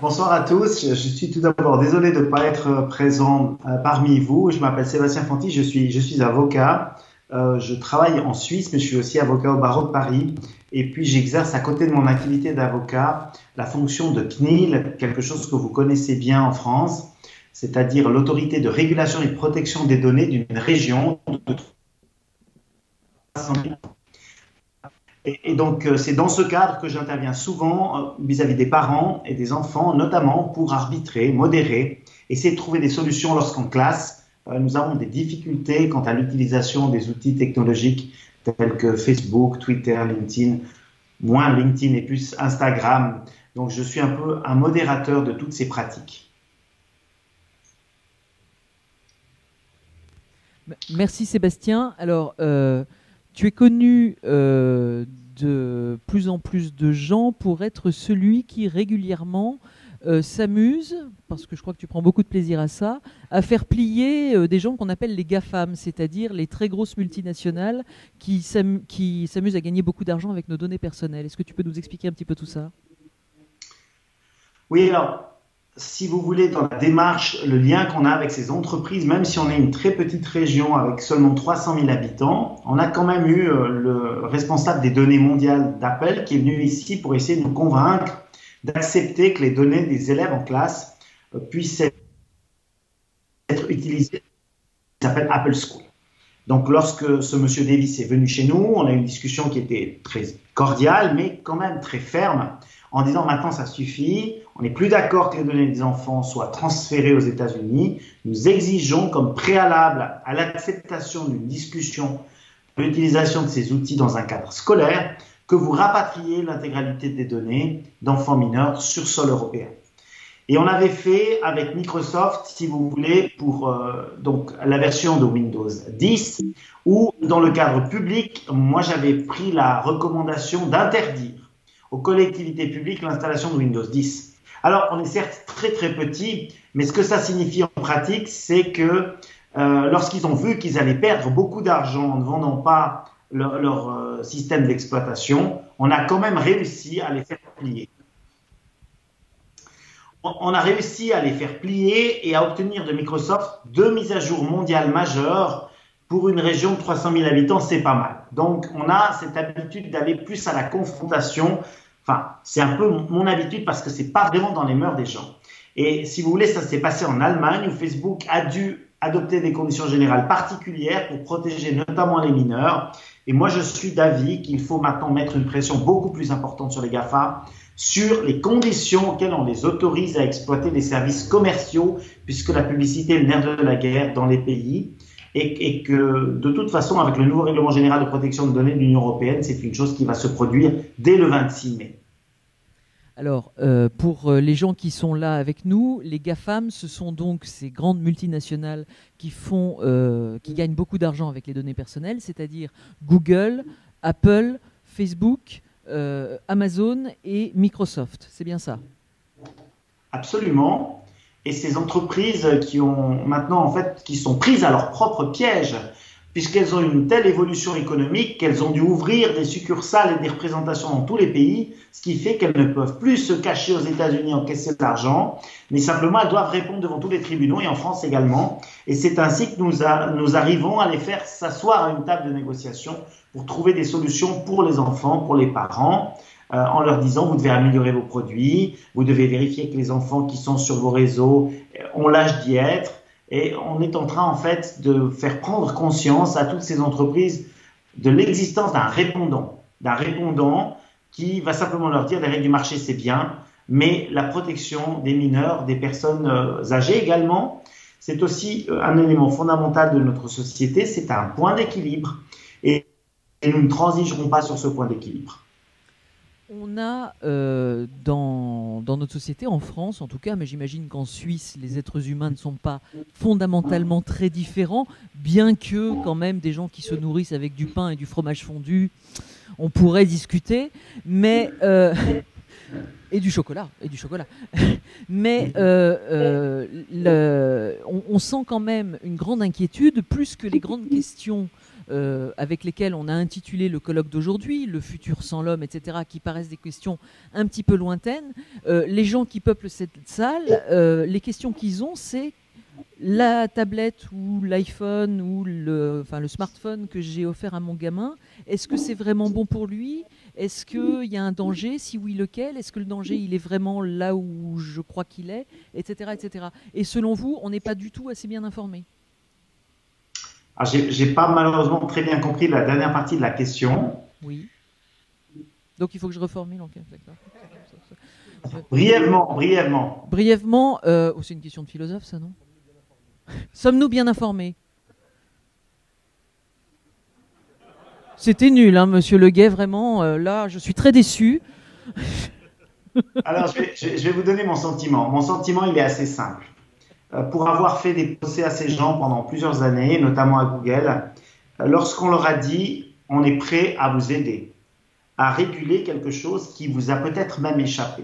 Bonsoir à tous. Je suis tout d'abord désolé de ne pas être présent parmi vous. Je m'appelle Sébastien Fanti, je suis avocat. Je travaille en Suisse, mais je suis aussi avocat au barreau de Paris. Et puis j'exerce à côté de mon activité d'avocat la fonction de CNIL, quelque chose que vous connaissez bien en France, c'est-à-dire l'autorité de régulation et de protection des données d'une région de 300 000. Et donc, c'est dans ce cadre que j'interviens souvent vis-à-vis des parents et des enfants, notamment pour arbitrer, modérer, essayer de trouver des solutions lorsqu'en classe, nous avons des difficultés quant à l'utilisation des outils technologiques tels que Facebook, Twitter, LinkedIn, moins LinkedIn et plus Instagram. Donc, je suis un peu un modérateur de toutes ces pratiques. Merci Sébastien. Alors, tu es connu de plus en plus de gens pour être celui qui régulièrement s'amuse, parce que je crois que tu prends beaucoup de plaisir à ça, à faire plier des gens qu'on appelle les GAFAM, c'est-à-dire les très grosses multinationales qui s'amusent à gagner beaucoup d'argent avec nos données personnelles. Est-ce que tu peux nous expliquer un petit peu tout ça? Oui, alors, si vous voulez, dans la démarche, le lien qu'on a avec ces entreprises, même si on est une très petite région avec seulement 300 000 habitants, on a quand même eu le responsable des données mondiales d'Apple qui est venu ici pour essayer de nous convaincre d'accepter que les données des élèves en classe puissent être utilisées. Ça s'appelle Apple School. Donc, lorsque ce monsieur Davis est venu chez nous, on a eu une discussion qui était très cordiale, mais quand même très ferme, en disant maintenant ça suffit, on n'est plus d'accord que les données des enfants soient transférées aux États-Unis. Nous exigeons comme préalable à l'acceptation d'une discussion de l'utilisation de ces outils dans un cadre scolaire que vous rapatriez l'intégralité des données d'enfants mineurs sur sol européen. Et on l'avait fait avec Microsoft, si vous voulez, pour donc la version de Windows 10, où dans le cadre public, moi j'avais pris la recommandation d'interdire aux collectivités publiques l'installation de Windows 10. Alors, on est certes très très petit, mais ce que ça signifie en pratique, c'est que lorsqu'ils ont vu qu'ils allaient perdre beaucoup d'argent en ne vendant pas leur système d'exploitation, on a quand même réussi à les faire plier. On a réussi à les faire plier et à obtenir de Microsoft 2 mises à jour mondiales majeures. Pour une région de 300 000 habitants, c'est pas mal. Donc, on a cette habitude d'aller plus à la confrontation. Enfin, c'est un peu mon habitude parce que c'est pas vraiment dans les mœurs des gens. Et si vous voulez, ça s'est passé en Allemagne où Facebook a dû adopter des conditions générales particulières pour protéger notamment les mineurs. Et moi, je suis d'avis qu'il faut maintenant mettre une pression beaucoup plus importante sur les GAFA, sur les conditions auxquelles on les autorise à exploiter les services commerciaux, puisque la publicité est le nerf de la guerre dans les pays. Et que de toute façon, avec le nouveau règlement général de protection de données de l'Union européenne, c'est une chose qui va se produire dès le 26 mai. Alors, pour les gens qui sont là avec nous, les GAFAM, ce sont donc ces grandes multinationales qui gagnent beaucoup d'argent avec les données personnelles, c'est-à-dire Google, Apple, Facebook, Amazon et Microsoft. C'est bien ça? Absolument. Et ces entreprises qui ont maintenant, en fait, qui sont prises à leur propre piège, puisqu'elles ont une telle évolution économique qu'elles ont dû ouvrir des succursales et des représentations dans tous les pays, ce qui fait qu'elles ne peuvent plus se cacher aux États-Unis encaisser de l'argent, mais simplement elles doivent répondre devant tous les tribunaux et en France également. Et c'est ainsi que nous arrivons à les faire s'asseoir à une table de négociation pour trouver des solutions pour les enfants, pour les parents, en leur disant vous devez améliorer vos produits, vous devez vérifier que les enfants qui sont sur vos réseaux ont l'âge d'y être. Et on est en train en fait de faire prendre conscience à toutes ces entreprises de l'existence d'un répondant qui va simplement leur dire les règles du marché c'est bien, mais la protection des mineurs, des personnes âgées également, c'est aussi un élément fondamental de notre société, c'est un point d'équilibre et nous ne transigerons pas sur ce point d'équilibre. On a dans notre société, en France en tout cas, mais j'imagine qu'en Suisse, les êtres humains ne sont pas fondamentalement très différents, bien que quand même des gens qui se nourrissent avec du pain et du fromage fondu, on pourrait discuter. Mais Et du chocolat, et du chocolat. Mais on sent quand même une grande inquiétude, plus que les grandes questions avec lesquelles on a intitulé le colloque d'aujourd'hui, le futur sans l'homme, etc., qui paraissent des questions un petit peu lointaines. Les gens qui peuplent cette salle, les questions qu'ils ont, c'est la tablette ou l'iPhone ou le smartphone que j'ai offert à mon gamin, est-ce que c'est vraiment bon pour lui ? Est-ce qu'il y a un danger ? Si oui, lequel ? Est-ce que le danger, il est vraiment là où je crois qu'il est ? Etc., etc. Et selon vous, on n'est pas du tout assez bien informé. J'ai pas malheureusement très bien compris la dernière partie de la question. Oui. Donc il faut que je reformule en quelque sorte. Brièvement. Brièvement, c'est une question de philosophe, ça, non ? Sommes-nous bien informés ? C'était nul, hein, monsieur Leguet, vraiment. Là, je suis très déçu. Alors, je vais vous donner mon sentiment. Mon sentiment, il est assez simple. Pour avoir fait des procès à ces gens pendant plusieurs années, notamment à Google, lorsqu'on leur a dit « on est prêt à vous aider », à réguler quelque chose qui vous a peut-être même échappé.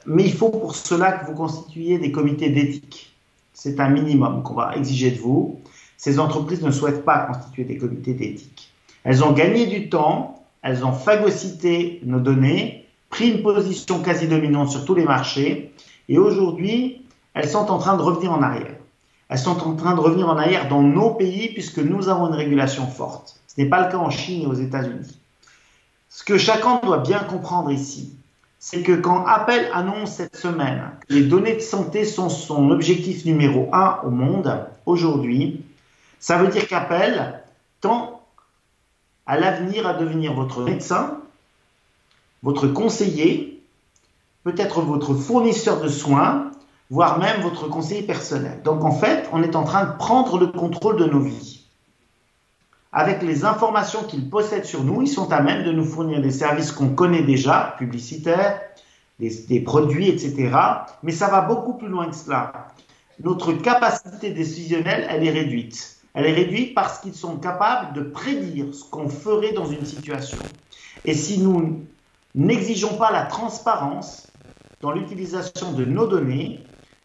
Mais il faut pour cela que vous constituiez des comités d'éthique. C'est un minimum qu'on va exiger de vous. Ces entreprises ne souhaitent pas constituer des comités d'éthique. Elles ont gagné du temps, elles ont phagocyté nos données, pris une position quasi dominante sur tous les marchés, et aujourd'hui, elles sont en train de revenir en arrière. Elles sont en train de revenir en arrière dans nos pays puisque nous avons une régulation forte. Ce n'est pas le cas en Chine et aux États-Unis. Ce que chacun doit bien comprendre ici, c'est que quand Apple annonce cette semaine que les données de santé sont son objectif numéro 1 au monde, aujourd'hui, ça veut dire qu'Apple tend à l'avenir à devenir votre médecin, votre conseiller, peut-être votre fournisseur de soins, voire même votre conseiller personnel. Donc en fait, on est en train de prendre le contrôle de nos vies. Avec les informations qu'ils possèdent sur nous, ils sont à même de nous fournir des services qu'on connaît déjà, publicitaires, des produits, etc. Mais ça va beaucoup plus loin que cela. Notre capacité décisionnelle, elle est réduite. Elle est réduite parce qu'ils sont capables de prédire ce qu'on ferait dans une situation. Et si nous n'exigeons pas la transparence dans l'utilisation de nos données,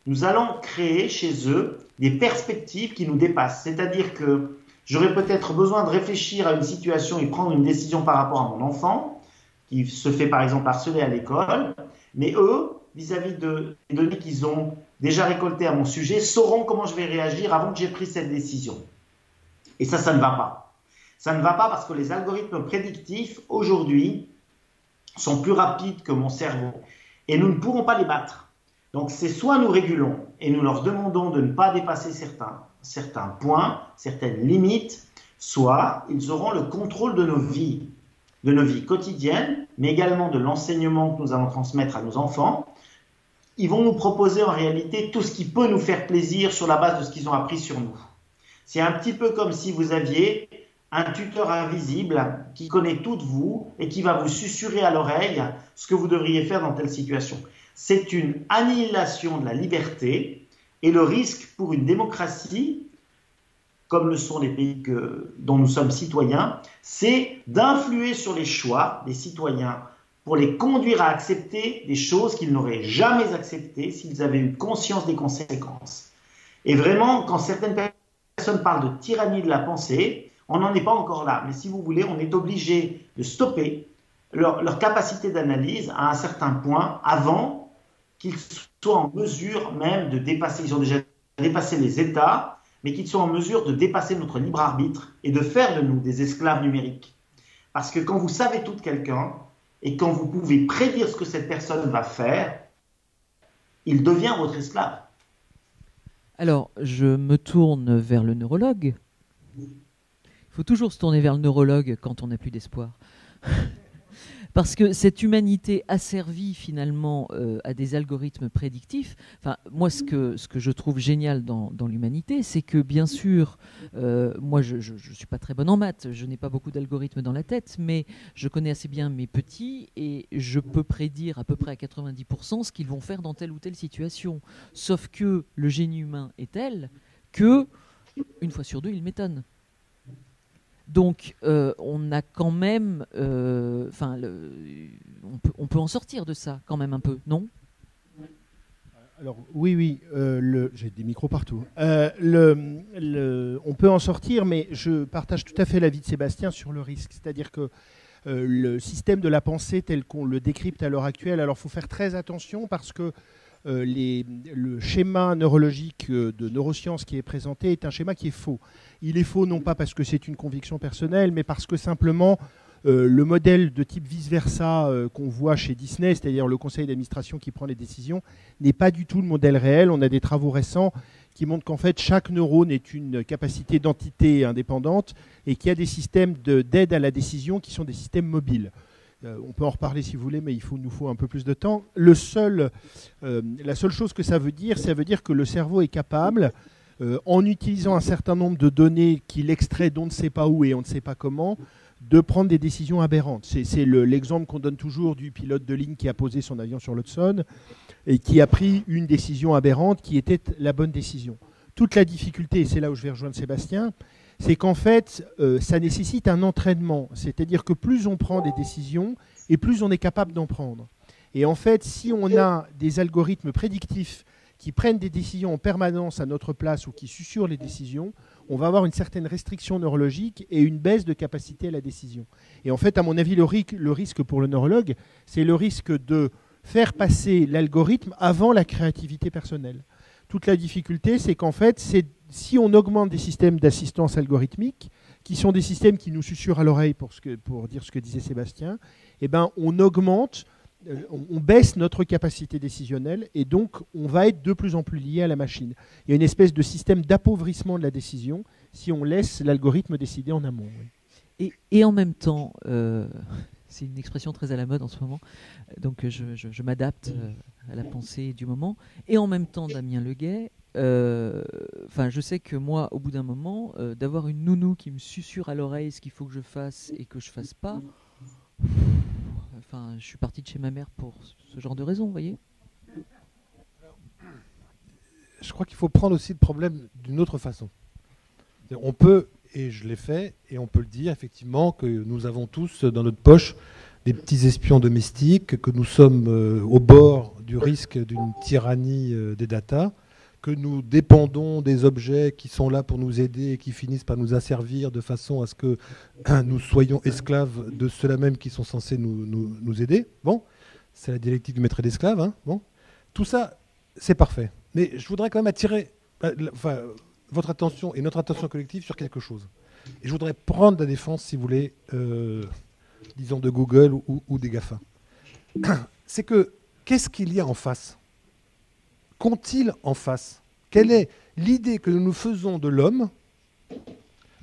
nous allons créer chez eux des perspectives qui nous dépassent. C'est-à-dire que j'aurais peut-être besoin de réfléchir à une situation et prendre une décision par rapport à mon enfant, qui se fait par exemple harceler à l'école, mais eux, vis-à-vis des données qu'ils ont déjà récoltées à mon sujet, sauront comment je vais réagir avant que j'ai pris cette décision. Et ça ne va pas. Ça ne va pas parce que les algorithmes prédictifs, aujourd'hui, sont plus rapides que mon cerveau. Et nous ne pourrons pas les battre. Donc c'est soit nous régulons et nous leur demandons de ne pas dépasser certains points, certaines limites, soit ils auront le contrôle de nos vies quotidiennes, mais également de l'enseignement que nous allons transmettre à nos enfants. Ils vont nous proposer en réalité tout ce qui peut nous faire plaisir sur la base de ce qu'ils ont appris sur nous. C'est un petit peu comme si vous aviez un tuteur invisible qui connaît tout de vous et qui va vous susurrer à l'oreille ce que vous devriez faire dans telle situation. C'est une annihilation de la liberté et le risque pour une démocratie, comme le sont les pays dont nous sommes citoyens, c'est d'influer sur les choix des citoyens pour les conduire à accepter des choses qu'ils n'auraient jamais acceptées s'ils avaient eu conscience des conséquences. Et vraiment, quand certaines personnes parlent de tyrannie de la pensée, on n'en est pas encore là. Mais si vous voulez, on est obligé de stopper leur capacité d'analyse à un certain point avant qu'ils soient en mesure même de dépasser. Ils ont déjà dépassé les États, mais qu'ils soient en mesure de dépasser notre libre arbitre et de faire de nous des esclaves numériques. Parce que quand vous savez tout de quelqu'un et quand vous pouvez prédire ce que cette personne va faire, il devient votre esclave. Alors, je me tourne vers le neurologue. Il faut toujours se tourner vers le neurologue quand on n'a plus d'espoir. Parce que cette humanité asservie finalement à des algorithmes prédictifs, enfin, moi ce que je trouve génial dans l'humanité, c'est que bien sûr, moi je ne suis pas très bonne en maths, je n'ai pas beaucoup d'algorithmes dans la tête, mais je connais assez bien mes petits et je peux prédire à peu près à 90% ce qu'ils vont faire dans telle ou telle situation. Sauf que le génie humain est tel que, une fois sur deux, il m'étonne. Donc, on a quand même, on peut en sortir de ça quand même un peu, non? Alors oui, j'ai des micros partout. On peut en sortir, mais je partage tout à fait l'avis de Sébastien sur le risque. C'est-à-dire que le système de la pensée tel qu'on le décrypte à l'heure actuelle, alors il faut faire très attention parce que le schéma neurologique de neurosciences qui est présenté est un schéma qui est faux. Il est faux non pas parce que c'est une conviction personnelle, mais parce que simplement le modèle de type vice-versa qu'on voit chez Disney, c'est-à-dire le conseil d'administration qui prend les décisions, n'est pas du tout le modèle réel. On a des travaux récents qui montrent qu'en fait chaque neurone est une capacité d'entité indépendante et qu'il y a des systèmes d'aide à la décision qui sont des systèmes mobiles. On peut en reparler si vous voulez, mais nous faut un peu plus de temps. La seule chose que ça veut dire que le cerveau est capable, en utilisant un certain nombre de données qu'il extrait d'on ne sait pas où et on ne sait pas comment, de prendre des décisions aberrantes. C'est l'exemple qu'on donne toujours du pilote de ligne qui a posé son avion sur l'Hudson et qui a pris une décision aberrante qui était la bonne décision. Toute la difficulté, et c'est là où je vais rejoindre Sébastien, c'est qu'en fait, ça nécessite un entraînement. C'est-à-dire que plus on prend des décisions, et plus on est capable d'en prendre. Et en fait, si on a des algorithmes prédictifs qui prennent des décisions en permanence à notre place ou qui susurrent les décisions, on va avoir une certaine restriction neurologique et une baisse de capacité à la décision. Et en fait, à mon avis, le risque pour le neurologue, c'est le risque de faire passer l'algorithme avant la créativité personnelle. Toute la difficulté, c'est qu'en fait, si on augmente des systèmes d'assistance algorithmique, qui sont des systèmes qui nous susurrent à l'oreille, pour dire ce que disait Sébastien, eh ben, on baisse notre capacité décisionnelle et donc on va être de plus en plus lié à la machine. Il y a une espèce de système d'appauvrissement de la décision si on laisse l'algorithme décider en amont. Oui. Et en même temps, c'est une expression très à la mode en ce moment, donc je m'adapte à la pensée du moment. Et en même temps, Damien Leguet, je sais que moi, au bout d'un moment, d'avoir une nounou qui me susurre à l'oreille ce qu'il faut que je fasse et que je fasse pas, je suis parti de chez ma mère pour ce genre de raison, vous voyez. Je crois qu'il faut prendre aussi le problème d'une autre façon. On peut, et je l'ai fait, et on peut le dire effectivement, que nous avons tous dans notre poche des petits espions domestiques, que nous sommes au bord du risque d'une tyrannie des datas, que nous dépendons des objets qui sont là pour nous aider et qui finissent par nous asservir de façon à ce que nous soyons esclaves de ceux-là même qui sont censés nous aider. Bon, c'est la dialectique du maître et d'esclave. Hein, bon. Tout ça, c'est parfait. Mais je voudrais quand même attirer votre attention et notre attention collective sur quelque chose. Et je voudrais prendre la défense, si vous voulez, disons de Google ou des GAFA. C'est que, qu'est-ce qu'il y a en face ? Qu'ont-ils en face ? Quelle est l'idée que nous nous faisons de l'homme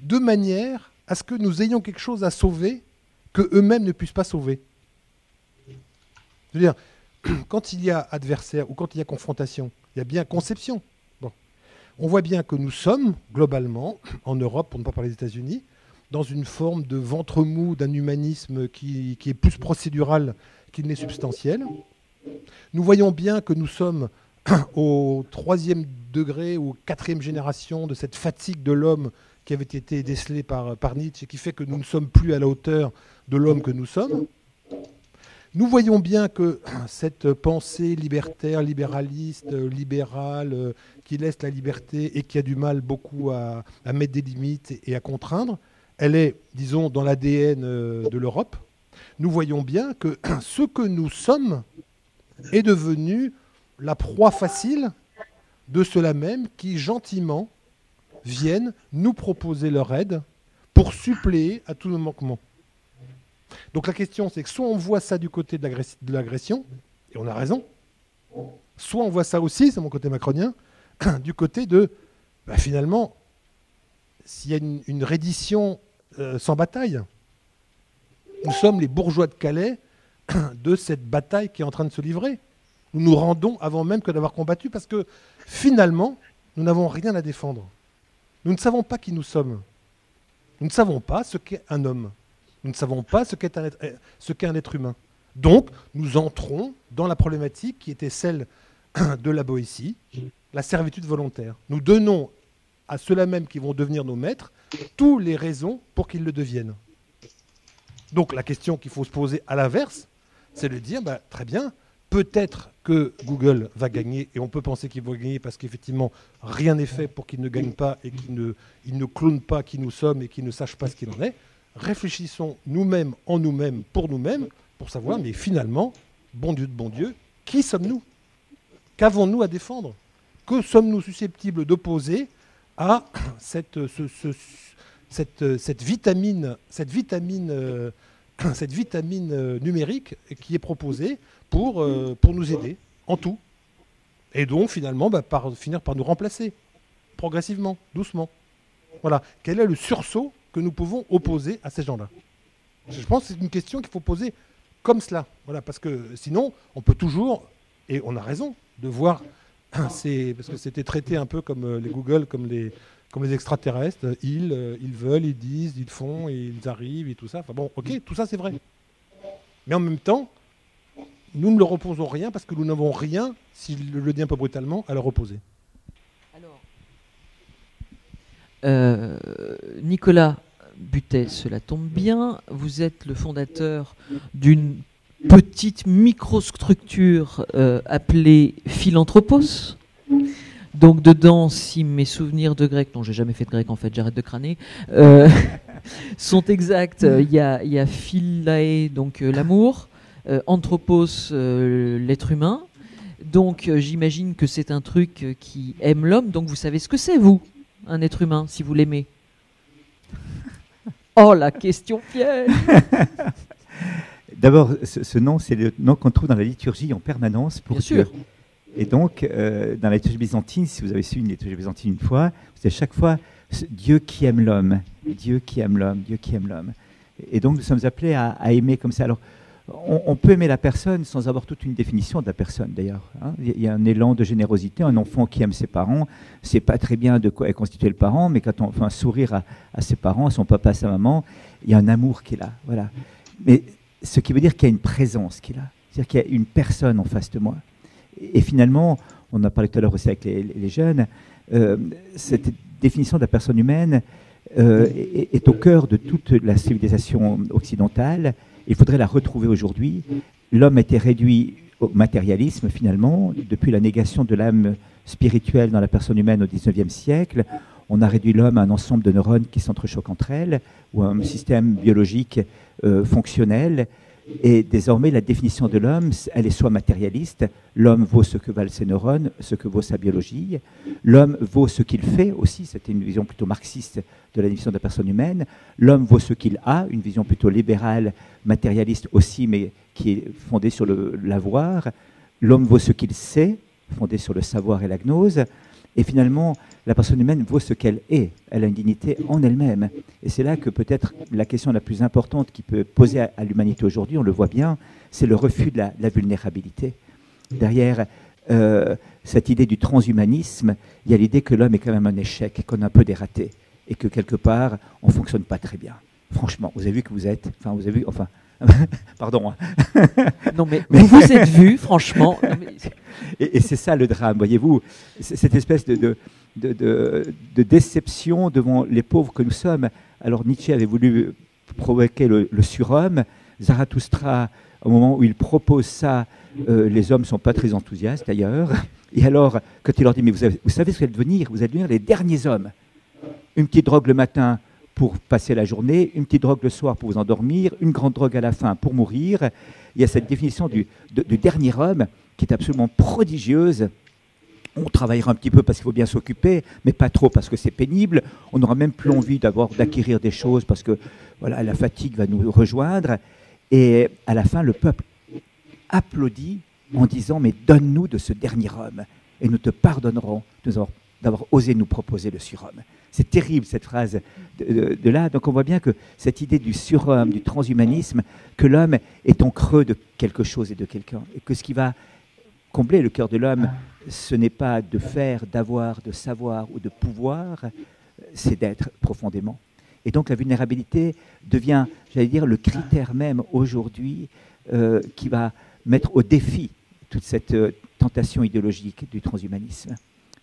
de manière à ce que nous ayons quelque chose à sauver que eux-mêmes ne puissent pas sauver ? Je veux dire, quand il y a adversaire ou quand il y a confrontation, il y a bien conception. Bon. On voit bien que nous sommes, globalement, en Europe, pour ne pas parler des États-Unis, dans une forme de ventre mou d'un humanisme qui est plus procédural qu'il n'est substantiel. Nous voyons bien que nous sommes au 3e degré ou 4e génération de cette fatigue de l'homme qui avait été décelée par Nietzsche et qui fait que nous ne sommes plus à la hauteur de l'homme que nous sommes. Nous voyons bien que cette pensée libertaire, libéraliste, libérale, qui laisse la liberté et qui a du mal beaucoup à mettre des limites et à contraindre, elle est, disons, dans l'ADN de l'Europe. Nous voyons bien que ce que nous sommes est devenu la proie facile de ceux-là même qui, gentiment, viennent nous proposer leur aide pour suppléer à tous nos manquements. Donc la question, c'est que soit on voit ça du côté de l'agression, et on a raison, soit on voit ça aussi, c'est mon côté macronien, du côté de, finalement, s'il y a une reddition sans bataille, nous sommes les bourgeois de Calais de cette bataille qui est en train de se livrer. Nous nous rendons avant même que d'avoir combattu parce que finalement, nous n'avons rien à défendre. Nous ne savons pas qui nous sommes. Nous ne savons pas ce qu'est un homme. Nous ne savons pas ce qu'est un être humain. Donc, nous entrons dans la problématique qui était celle de la Boétie, la servitude volontaire. Nous donnons à ceux-là même qui vont devenir nos maîtres toutes les raisons pour qu'ils le deviennent. Donc la question qu'il faut se poser à l'inverse, c'est de dire, très bien, peut-être que Google va gagner, et on peut penser qu'il va gagner parce qu'effectivement, rien n'est fait pour qu'il ne gagne pas et qu'il ne clone pas qui nous sommes et qu'il ne sache pas ce qu'il en est. Réfléchissons nous-mêmes, en nous-mêmes, pour savoir, mais finalement, bon Dieu de bon Dieu, qui sommes-nous? Qu'avons-nous à défendre? Que sommes-nous susceptibles d'opposer à cette vitamine numérique qui est proposée pour nous aider en tout. Et donc, finalement, finir par nous remplacer, progressivement, doucement. Voilà. Quel est le sursaut que nous pouvons opposer à ces gens-là? Je pense que c'est une question qu'il faut poser comme cela. Voilà, parce que sinon, on peut toujours, et on a raison, de voir, parce que c'était traité un peu comme les Google, comme les extraterrestres, ils veulent, ils disent, ils font, et ils arrivent, et tout ça. Enfin bon, ok, tout ça c'est vrai. Mais en même temps, nous ne leur opposons rien parce que nous n'avons rien, si je le dis un peu brutalement, à leur opposer. Alors, Nicolas Butet, cela tombe bien, vous êtes le fondateur d'une petite microstructure appelée Philanthropos. Donc dedans, si mes souvenirs de grec, non j'ai jamais fait de grec en fait, j'arrête de crâner, sont exacts, il y a philae, donc l'amour, anthropos, l'être humain. Donc j'imagine que c'est un truc qui aime l'homme, donc vous savez ce que c'est vous, un être humain, si vous l'aimez. Oh la question piège. D'abord, ce nom, c'est le nom qu'on trouve dans la liturgie en permanence pour Bien Dieu. sûr. Et donc, dans la liturgie byzantine, si vous avez su une liturgie byzantine une fois, c'est chaque fois Dieu qui aime l'homme, Dieu qui aime l'homme, Dieu qui aime l'homme. Et donc, nous sommes appelés à aimer comme ça. Alors, on peut aimer la personne sans avoir toute une définition de la personne, d'ailleurs. Hein. Il y a un élan de générosité. Un enfant qui aime ses parents, c'est pas très bien de quoi est constitué le parent, mais quand on fait un sourire à ses parents, à son papa, à sa maman, il y a un amour qui est là. Voilà. Mais ce qui veut dire qu'il y a une présence qui est là. C'est-à-dire qu'il y a une personne en face de moi. Et finalement, on en a parlé tout à l'heure aussi avec les jeunes, cette définition de la personne humaine est au cœur de toute la civilisation occidentale. Il faudrait la retrouver aujourd'hui. L'homme a été réduit au matérialisme, finalement, depuis la négation de l'âme spirituelle dans la personne humaine au XIXe siècle. On a réduit l'homme à un ensemble de neurones qui s'entrechoquent entre elles, ou à un système biologique fonctionnel. Et désormais, la définition de l'homme, elle est soit matérialiste, l'homme vaut ce que valent ses neurones, ce que vaut sa biologie, l'homme vaut ce qu'il fait aussi, c'était une vision plutôt marxiste de la définition de la personne humaine, l'homme vaut ce qu'il a, une vision plutôt libérale, matérialiste aussi, mais qui est fondée sur l'avoir, l'homme vaut ce qu'il sait, fondée sur le savoir et la gnose, et finalement, la personne humaine vaut ce qu'elle est. Elle a une dignité en elle-même. Et c'est là que peut-être la question la plus importante qui peut poser à l'humanité aujourd'hui, on le voit bien, c'est le refus de la vulnérabilité. Derrière cette idée du transhumanisme, il y a l'idée que l'homme est quand même un échec, qu'on a un peu dératé, et que quelque part, on ne fonctionne pas très bien. Franchement, vous avez vu que vous êtes... Enfin, vous avez vu... Enfin... Pardon. Non, mais vous vous êtes vu, franchement. Et c'est ça le drame, voyez-vous, cette espèce de déception devant les pauvres que nous sommes. Alors Nietzsche avait voulu provoquer le surhomme. Zarathustra, au moment où il propose ça, les hommes ne sont pas très enthousiastes d'ailleurs. Et alors, quand il leur dit, mais vous savez ce que vous allez devenir? Vous allez devenir les derniers hommes. Une petite drogue le matin pour passer la journée, une petite drogue le soir pour vous endormir, une grande drogue à la fin pour mourir. Il y a cette définition du dernier homme qui est absolument prodigieuse. On travaillera un petit peu parce qu'il faut bien s'occuper, mais pas trop parce que c'est pénible. On n'aura même plus envie d'acquérir des choses parce que voilà, la fatigue va nous rejoindre. Et à la fin, le peuple applaudit en disant « Mais donne-nous de ce dernier homme et nous te pardonnerons d'avoir osé nous proposer le surhomme ». C'est terrible cette phrase de là. Donc on voit bien que cette idée du surhomme, du transhumanisme, que l'homme est en creux de quelque chose et de quelqu'un. Et que ce qui va combler le cœur de l'homme, ce n'est pas de faire, d'avoir, de savoir ou de pouvoir, c'est d'être profondément. Et donc la vulnérabilité devient, j'allais dire, le critère même aujourd'hui qui va mettre au défi toute cette tentation idéologique du transhumanisme.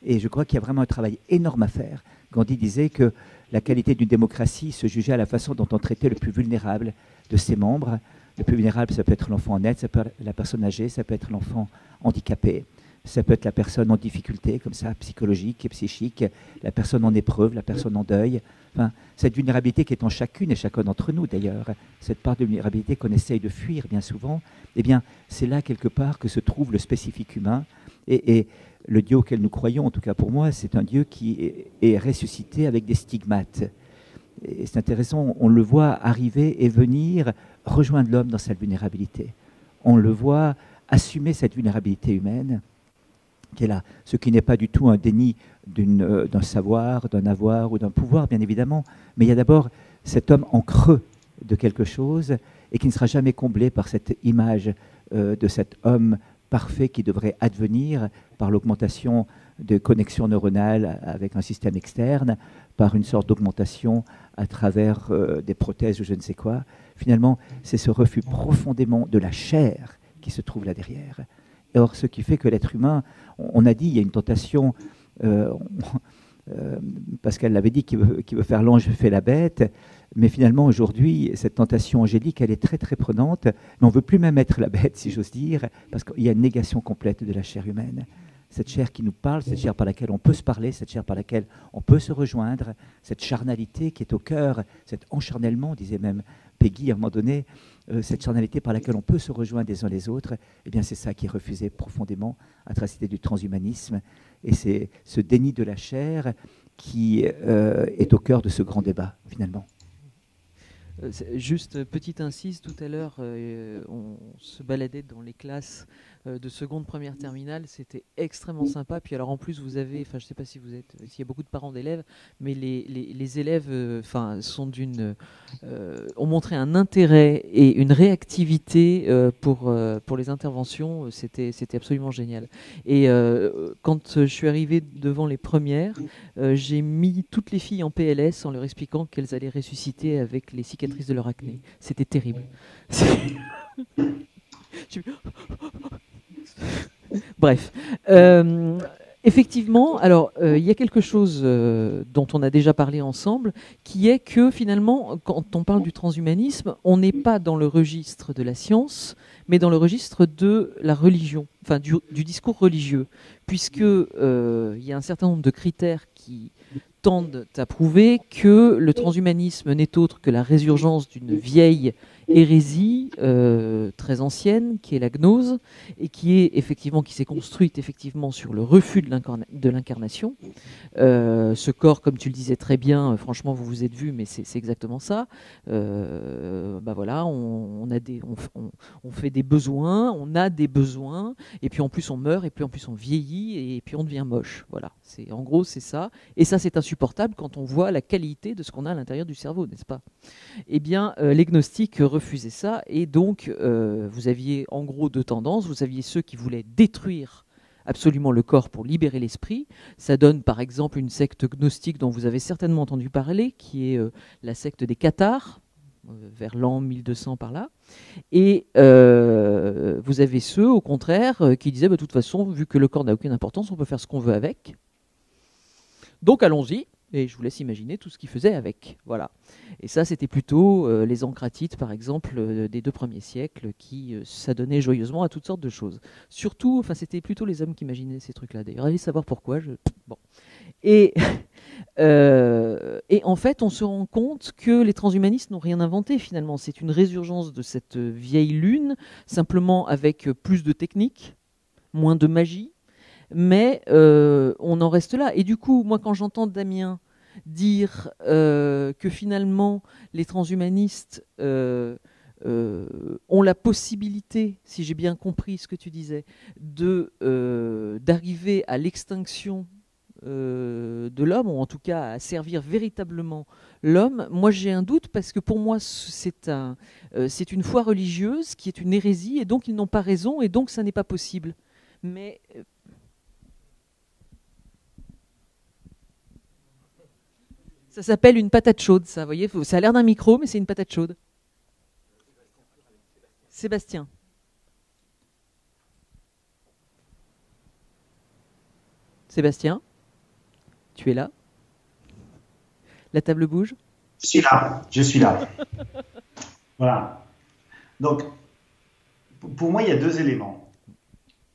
Et je crois qu'il y a vraiment un travail énorme à faire. Gandhi disait que la qualité d'une démocratie se jugeait à la façon dont on traitait le plus vulnérable de ses membres. Le plus vulnérable, ça peut être l'enfant en aide, ça peut être la personne âgée, ça peut être l'enfant handicapé, ça peut être la personne en difficulté, comme ça, psychologique et psychique, la personne en épreuve, la personne en deuil. Enfin, cette vulnérabilité qui est en chacune et chacun d'entre nous, d'ailleurs, cette part de vulnérabilité qu'on essaye de fuir bien souvent, eh bien, c'est là, quelque part, que se trouve le spécifique humain. Et le Dieu auquel nous croyons, en tout cas pour moi, c'est un Dieu qui est ressuscité avec des stigmates. Et c'est intéressant, on le voit arriver et venir rejoindre l'homme dans sa vulnérabilité. On le voit assumer cette vulnérabilité humaine qui est là, ce qui n'est pas du tout un déni d'un savoir, d'un avoir ou d'un pouvoir, bien évidemment, mais il y a d'abord cet homme en creux de quelque chose et qui ne sera jamais comblé par cette image de cet homme parfait qui devrait advenir par l'augmentation de connexions neuronales avec un système externe, par une sorte d'augmentation à travers des prothèses ou je ne sais quoi. Finalement, c'est ce refus profondément de la chair qui se trouve là derrière. Et or, ce qui fait que l'être humain, on a dit, il y a une tentation, Pascal l'avait dit, qui veut faire l'ange fait la bête, mais finalement, aujourd'hui, cette tentation angélique, elle est très très prenante, mais on ne veut plus même être la bête, si j'ose dire, parce qu'il y a une négation complète de la chair humaine. Cette chair qui nous parle, cette chair par laquelle on peut se parler, cette chair par laquelle on peut se rejoindre, cette charnalité qui est au cœur, cet encharnellement, disait même Peggy à un moment donné, cette charnalité par laquelle on peut se rejoindre les uns les autres, eh bien c'est ça qui est refusé profondément à travers du transhumanisme. Et c'est ce déni de la chair qui est au cœur de ce grand débat, finalement. Juste petite incise, tout à l'heure, on se baladait dans les classes de seconde, première, terminale, c'était extrêmement sympa. Puis alors en plus vous avez, enfin je sais pas si vous êtes, s'il y a beaucoup de parents d'élèves, mais les élèves, enfin sont ont montré un intérêt et une réactivité pour les interventions. C'était absolument génial. Et quand je suis arrivé devant les premières, j'ai mis toutes les filles en PLS en leur expliquant qu'elles allaient ressusciter avec les cicatrices de leur acné. C'était terrible. Bref. Effectivement, alors il y a quelque chose dont on a déjà parlé ensemble, qui est que finalement, quand on parle du transhumanisme, on n'est pas dans le registre de la science, mais dans le registre de la religion, enfin du discours religieux, puisque il y a un certain nombre de critères qui tendent à prouver que le transhumanisme n'est autre que la résurgence d'une vieille hérésie très ancienne, qui est la gnose, et qui s'est construite effectivement sur le refus de l'incarnation. Ce corps, comme tu le disais très bien, franchement, vous vous êtes vu, mais c'est exactement ça. Voilà, on fait des besoins, on a des besoins, et puis en plus on meurt, et puis en plus on vieillit, et puis on devient moche. Voilà, en gros c'est ça. Et ça c'est insupportable quand on voit la qualité de ce qu'on a à l'intérieur du cerveau, n'est-ce pas? Eh bien, les gnostiques refusaient ça, et donc vous aviez en gros deux tendances. Vous aviez ceux qui voulaient détruire absolument le corps pour libérer l'esprit. Ça donne par exemple une secte gnostique dont vous avez certainement entendu parler, qui est la secte des Cathars, vers l'an 1200 par là. Et vous avez ceux, au contraire, qui disaient, de toute façon, vu que le corps n'a aucune importance, on peut faire ce qu'on veut avec. Donc allons-y. Et je vous laisse imaginer tout ce qu'ils faisaient avec. Voilà. Et ça, c'était plutôt les encratites, par exemple, des 2 premiers siècles, qui s'adonnaient joyeusement à toutes sortes de choses. Surtout, enfin, c'était plutôt les hommes qui imaginaient ces trucs-là. D'ailleurs, allez savoir pourquoi. Bon. Et en fait, on se rend compte que les transhumanistes n'ont rien inventé, finalement. C'est une résurgence de cette vieille lune, simplement avec plus de technique, moins de magie. Mais on en reste là. Et du coup, moi, quand j'entends Damien dire que finalement, les transhumanistes ont la possibilité, si j'ai bien compris ce que tu disais, d'arriver à l'extinction de l'homme, ou en tout cas à servir véritablement l'homme, moi j'ai un doute, parce que pour moi c'est une foi religieuse qui est une hérésie, et donc ils n'ont pas raison, et donc ça n'est pas possible. Mais ça s'appelle une patate chaude, ça, vous voyez, ça a l'air d'un micro, mais c'est une patate chaude. Sébastien. Sébastien. Tu es là? La table bouge? Je suis là. Voilà. Donc, pour moi, il y a deux éléments.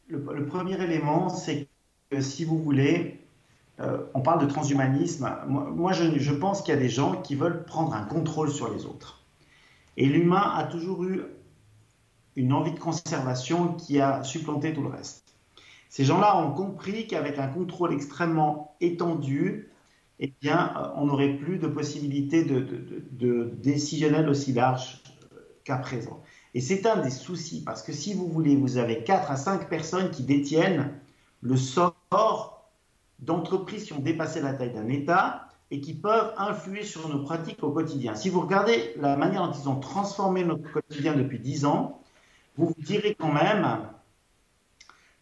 Le premier élément, c'est que si vous voulez, on parle de transhumanisme. Moi je pense qu'il y a des gens qui veulent prendre un contrôle sur les autres. Et l'humain a toujours eu une envie de conservation qui a supplanté tout le reste. Ces gens-là ont compris qu'avec un contrôle extrêmement étendu, eh bien, on n'aurait plus de possibilité de décisionnel aussi large qu'à présent. Et c'est un des soucis, parce que si vous voulez, vous avez 4 à 5 personnes qui détiennent le sort d'entreprises qui ont dépassé la taille d'un État et qui peuvent influer sur nos pratiques au quotidien. Si vous regardez la manière dont ils ont transformé notre quotidien depuis 10 ans, vous vous direz quand même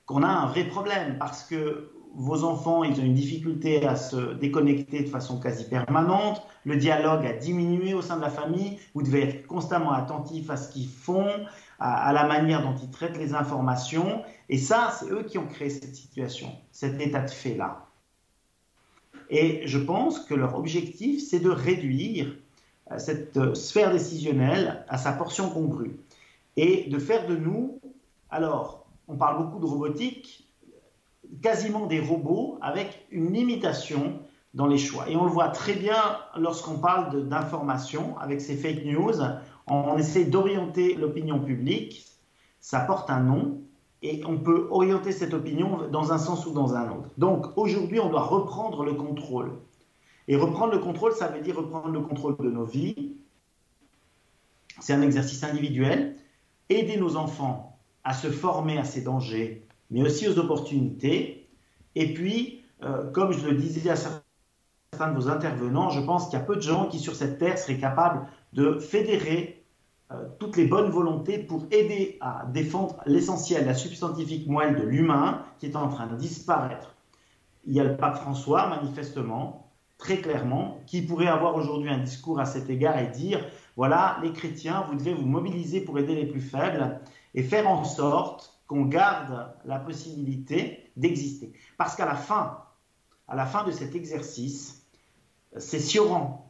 qu'on a un vrai problème, parce que vos enfants, ils ont une difficulté à se déconnecter de façon quasi permanente, le dialogue a diminué au sein de la famille, vous devez être constamment attentif à ce qu'ils font, à la manière dont ils traitent les informations, et ça, c'est eux qui ont créé cette situation, cet état de fait-là. Et je pense que leur objectif, c'est de réduire cette sphère décisionnelle à sa portion congrue, et de faire de nous, alors, on parle beaucoup de robotique, quasiment des robots avec une limitation dans les choix. Et on le voit très bien lorsqu'on parle d'information avec ces fake news, on essaie d'orienter l'opinion publique, ça porte un nom, et on peut orienter cette opinion dans un sens ou dans un autre. Donc aujourd'hui, on doit reprendre le contrôle. Et reprendre le contrôle, ça veut dire reprendre le contrôle de nos vies. C'est un exercice individuel. Aider nos enfants à se former à ces dangers, mais aussi aux opportunités. Et puis, comme je le disais à certains de vos intervenants, je pense qu'il y a peu de gens qui, sur cette terre, seraient capables de fédérer toutes les bonnes volontés pour aider à défendre l'essentiel, la substantifique moelle de l'humain qui est en train de disparaître. Il y a le pape François, manifestement, très clairement, qui pourrait avoir aujourd'hui un discours à cet égard et dire, voilà, les chrétiens, vous devez vous mobiliser pour aider les plus faibles et faire en sorte qu'on garde la possibilité d'exister. Parce qu'à la fin de cet exercice, c'est Sioran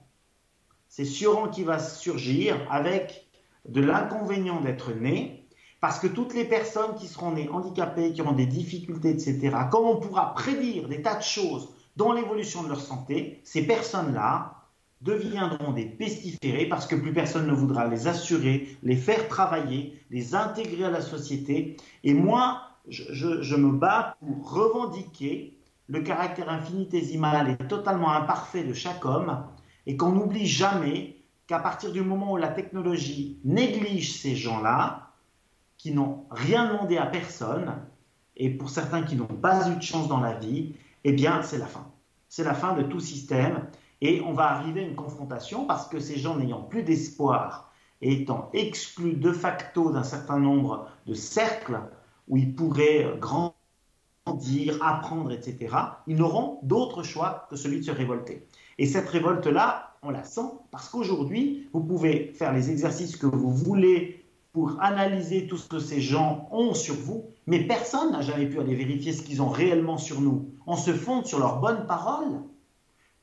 qui va surgir avec de l'inconvénient d'être né, parce que toutes les personnes qui seront nées handicapées, qui auront des difficultés, etc., comme on pourra prédire des tas de choses dans l'évolution de leur santé, ces personnes-là deviendront des pestiférés parce que plus personne ne voudra les assurer, les faire travailler, les intégrer à la société. Et moi, je me bats pour revendiquer le caractère infinitésimal et totalement imparfait de chaque homme et qu'on n'oublie jamais qu'à partir du moment où la technologie néglige ces gens-là, qui n'ont rien demandé à personne, et pour certains qui n'ont pas eu de chance dans la vie, eh bien c'est la fin. C'est la fin de tout système. Et on va arriver à une confrontation parce que ces gens n'ayant plus d'espoir et étant exclus de facto d'un certain nombre de cercles où ils pourraient grandir, apprendre, etc., ils n'auront d'autre choix que celui de se révolter. Et cette révolte-là, on la sent parce qu'aujourd'hui, vous pouvez faire les exercices que vous voulez pour analyser tout ce que ces gens ont sur vous, mais personne n'a jamais pu aller vérifier ce qu'ils ont réellement sur nous. On se fonde sur leurs bonnes paroles.